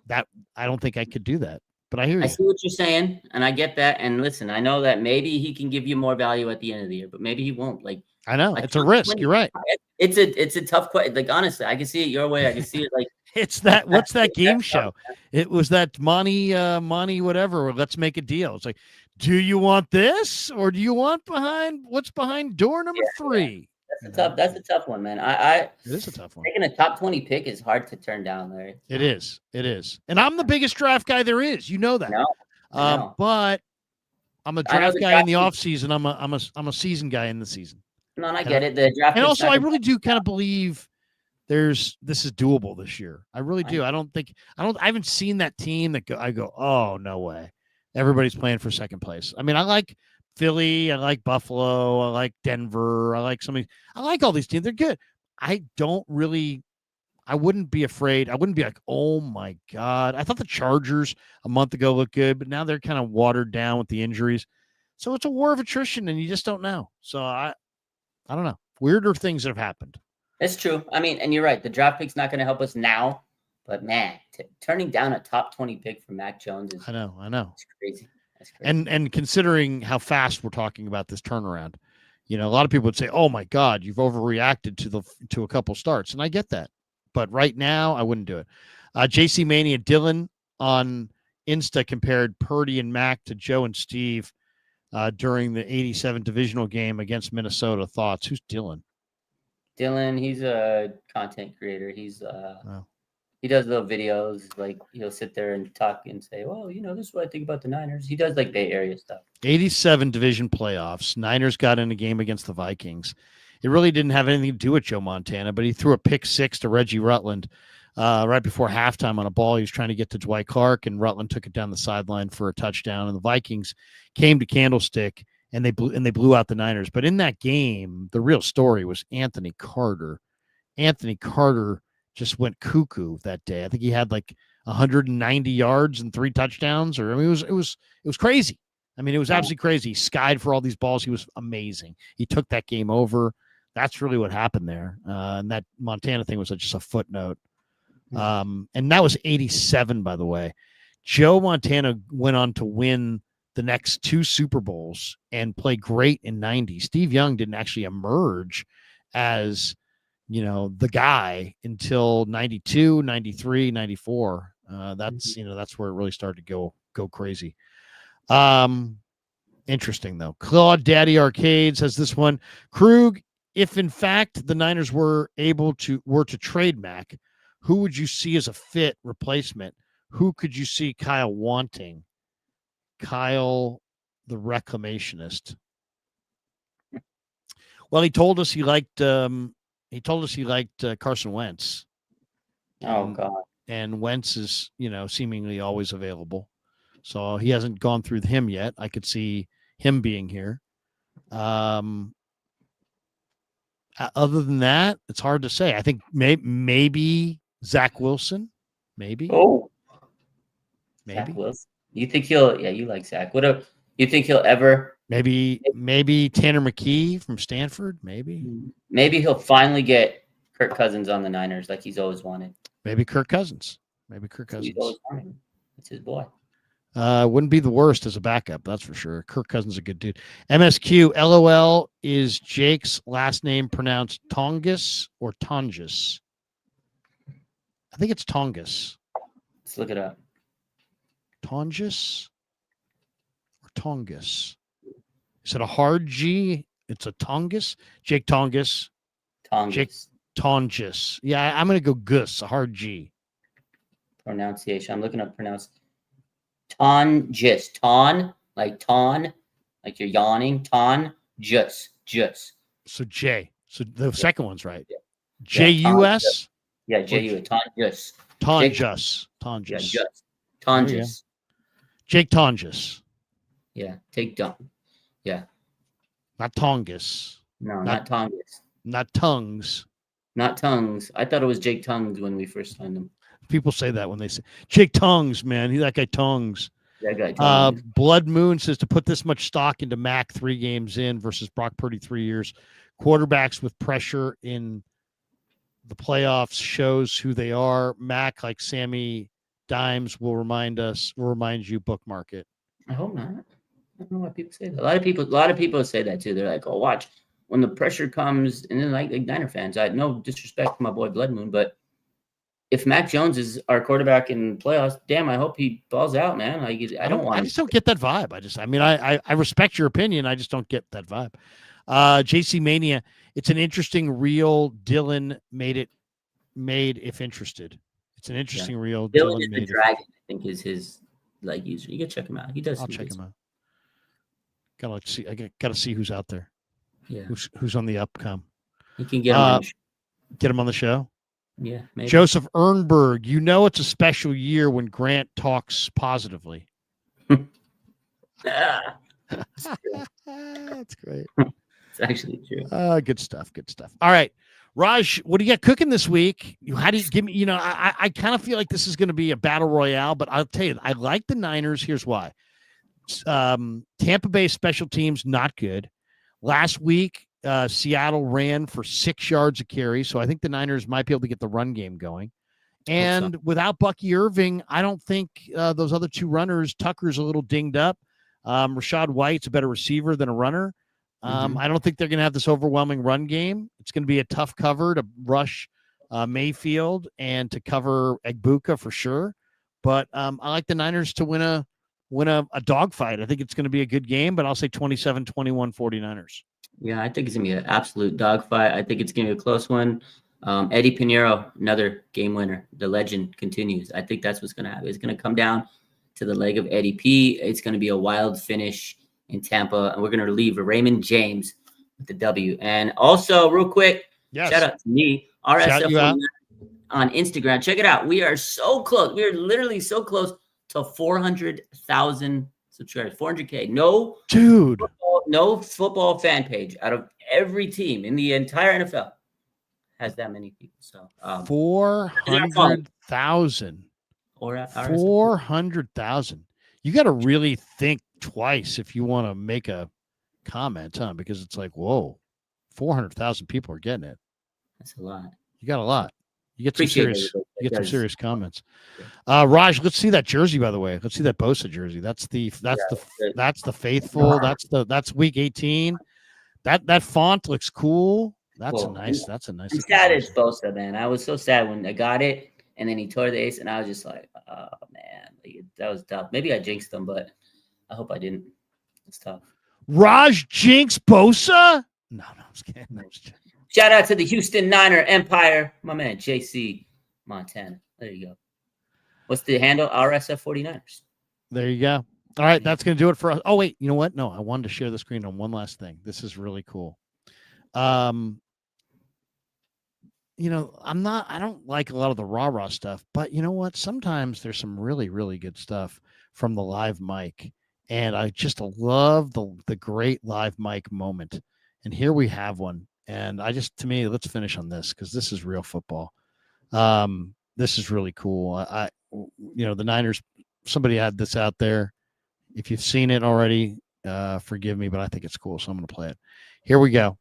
that I don't think I could do that. But I hear you. I see what you're saying, and I get that. And listen, I know that maybe he can give you more value at the end of the year, but maybe he won't. Like, I know it's a risk. You're right. It's a tough question. Like, honestly, I can see it your way. I can see it like it's that. What's that game show? It was that Monty whatever. Let's make a deal. It's like, do you want this or do you want what's behind door number 3? That's a tough one, man. It is a tough one. Taking a top 20 pick is hard to turn down, Larry. It is. And I'm the biggest draft guy there is. You know that. No. But I'm a draft guy in the offseason. I'm a season guy in the season. No, and I get it. The draft, and also I really do kind of believe this is doable this year. I really do. I haven't seen that team that I go, oh, no way. Everybody's playing for second place. I mean, I like Philly, I like Buffalo, I like Denver, I like all these teams. They're good. I wouldn't be afraid. I wouldn't be like, oh my God. I thought the Chargers a month ago looked good, but now they're kind of watered down with the injuries. So it's a war of attrition and you just don't know. So I don't know. Weirder things have happened. It's true. I mean, and you're right. The draft pick's not going to help us now, but man, turning down a top 20 pick for Mac Jones is, I know. It's crazy. That's crazy. And considering how fast we're talking about this turnaround, a lot of people would say, "Oh my God, you've overreacted to a couple starts," and I get that, But right now, I wouldn't do it. JC Mania Dylan on Insta compared Purdy and Mac to Joe and Steve during the 87 divisional game against Minnesota. Thoughts? Who's Dylan? Dylan, he's a content creator. He does little videos. Like he'll sit there and talk and say, "Well, this is what I think about the Niners." He does like Bay Area stuff. 87 division playoffs. Niners got in a game against the Vikings. It really didn't have anything to do with Joe Montana, but he threw a pick six to Reggie Rutland right before halftime on a ball he was trying to get to Dwight Clark, and Rutland took it down the sideline for a touchdown. And the Vikings came to Candlestick and they blew out the Niners. But in that game, the real story was Anthony Carter. Anthony Carter just went cuckoo that day. I think he had like 190 yards and 3 touchdowns. It was crazy. I mean, it was absolutely crazy. He skied for all these balls. He was amazing. He took that game over. That's really what happened there. And that Montana thing was just a footnote. And that was 87, by the way. Joe Montana went on to win the next 2 Super Bowls and play great in 90. Steve Young didn't actually emerge as, the guy until 92, 93, 94. That's where it really started to go crazy. Interesting though. Claude Daddy Arcades has this one. Krug, if in fact the Niners were to trade Mac, who would you see as a fit replacement? Who could you see Kyle wanting? Kyle, the reclamationist. Well, he told us he liked Carson Wentz. Oh God. And Wentz is, seemingly always available. So he hasn't gone through him yet. I could see him being here. Other than that, it's hard to say. I think maybe Zach Wilson. Maybe. Oh. Maybe. Zach Wilson. You think you like Zach. You think he'll ever maybe Tanner McKee from Stanford? Maybe he'll finally get Kirk Cousins on the Niners like he's always wanted. Maybe Kirk Cousins. He's always wanted. It's his boy. Wouldn't be the worst as a backup, that's for sure. Kirk Cousins is a good dude. MSQ, LOL, is Jake's last name pronounced Tongus or Tongus? I think it's Tongus. Let's look it up. Tongus or Tongus? Is it a hard G? It's a Tongus? Jake Tongus. Tongus. Jake Tongus. Yeah, I'm going to go Gus, a hard G. Pronunciation. I'm looking up Tongus. Ton, like you're yawning. Tongus. So J. So the second one's right. Yeah. J-U-S? Yeah, J-U-S. Tongus. Tongus. Yeah, just. Tongus. Jake Tongus. Yeah, take Don. Yeah. Not Tongus. No, not Tongus. Not Tongues. Not Tongues. I thought it was Jake Tongues when we first signed him. People say that when they say Jake Tongues, man. That guy Tongues. That guy Tongues. Blood Moon says to put this much stock into Mac 3 games in versus Brock Purdy 3 years. Quarterbacks with pressure in the playoffs shows who they are. Mac, like Sammy Dimes, will remind you, bookmark it. I hope not. I don't know why people say that. A lot of people say that too. They're like, "Oh, watch when the pressure comes." And then like Niner fans, I had no disrespect to my boy Blood Moon, but if Mac Jones is our quarterback in playoffs, damn, I hope he balls out, man. I just don't get that vibe. I respect your opinion. I just don't get that vibe. JC Mania, it's an interesting reel. Dylan made if interested. It's an interesting reel. Dylan is the Dragon, I think, is his user. You can check him out. He does. I'll check him out. Gotta see. I gotta see who's out there. Yeah. Who's on the upcome. You can get him on the show. Get him on the show. Yeah, maybe. Joseph Ernberg, it's a special year when Grant talks positively. That's great. It's actually true. Good stuff. All right, Raj, what do you got cooking this week? How do you give me? I kind of feel like this is going to be a battle royale, but I'll tell you, I like the Niners. Here's why. Tampa Bay special teams not good. Last week, Seattle ran for 6 yards a carry, so I think the Niners might be able to get the run game going. And without Bucky Irving, I don't think those other 2 runners, Tucker's a little dinged up. Rashad White's a better receiver than a runner. I don't think they're going to have this overwhelming run game. It's going to be a tough cover to rush Mayfield and to cover Egbuka for sure. But I like the Niners to win a dogfight. I think it's going to be a good game, but I'll say 27-21 49ers. Yeah, I think it's going to be an absolute dogfight. I think it's going to be a close one. Eddie Pinheiro, another game winner. The legend continues. I think that's what's going to happen. It's going to come down to the leg of Eddie P. It's going to be a wild finish in Tampa, and we're going to leave Raymond James with the W. And also, real quick, shout out to me, RSF on Instagram. Check it out. We are so close. We are literally so close to 400,000 subscribers. 400K. No football fan page out of every team in the entire NFL has that many people. So 400,000. 400,000. You got to really think twice if you want to make a comment, huh? Because it's like, whoa, 400,000 people are getting it. That's a lot. You got a lot. You get some serious comments. Raj, let's see that jersey, by the way. Let's see that Bosa jersey. That's the faithful. That's week 18. That font looks cool. That's a nice. I'm sad it's Bosa, man. I was so sad when I got it, and then he tore the ace, and I was just like, oh man, that was tough. Maybe I jinxed him, but I hope I didn't. It's tough. Raj jinx Bosa? No, I'm just kidding. Shout out to the Houston Niner Empire, my man JC Montana. There you go. What's the handle? RSF 49ers. There you go. All right, that's going to do it for us. Oh wait, you know what? No, I wanted to share the screen on one last thing. This is really cool. I don't like a lot of the rah-rah stuff, but you know what? Sometimes there's some really, really good stuff from the live mic. And I just love the great live mic moment. And here we have one. And to me, let's finish on this because this is real football. This is really cool. The Niners, somebody had this out there. If you've seen it already, forgive me, but I think it's cool. So I'm going to play it. Here we go.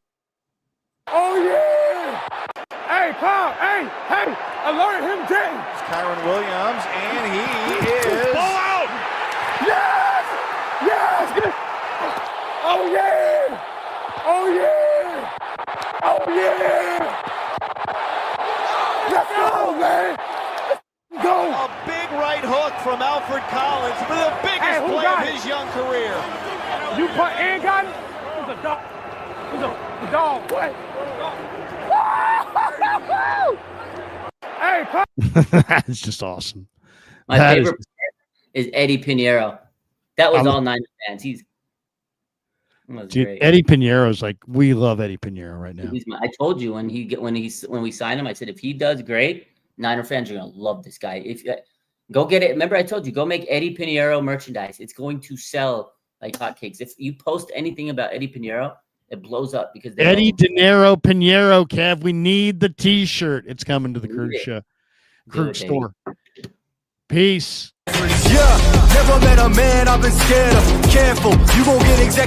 Oh, yeah. Hey, Paul. Hey, alert him, James. It's Kyron Williams, and he is. Ball out. Yes. Oh, yeah. Oh, yeah. Let's go, man. Let's go. A big right hook from Alfred Collins for the biggest play of his young career. You put and got it? He's a dog. He's a dog. What? Hey, it's just awesome. My favorite is Eddie Pinheiro. That was all Niner fans. Dude, Eddie Pinheiro's like, we love Eddie Pinheiro right now. I told you when we signed him, I said if he does great, Niner fans are gonna love this guy. Go get it. Remember, I told you, go make Eddie Pinheiro merchandise. It's going to sell like hotcakes. If you post anything about Eddie Pinheiro, it blows up because Eddie Dinero Pinheiro, Kev. We need the T-shirt. It's coming to the Kreuger show. Kreuger store. Peace. Yeah, never met a man I've been scared of. Careful, you gon' get exactly.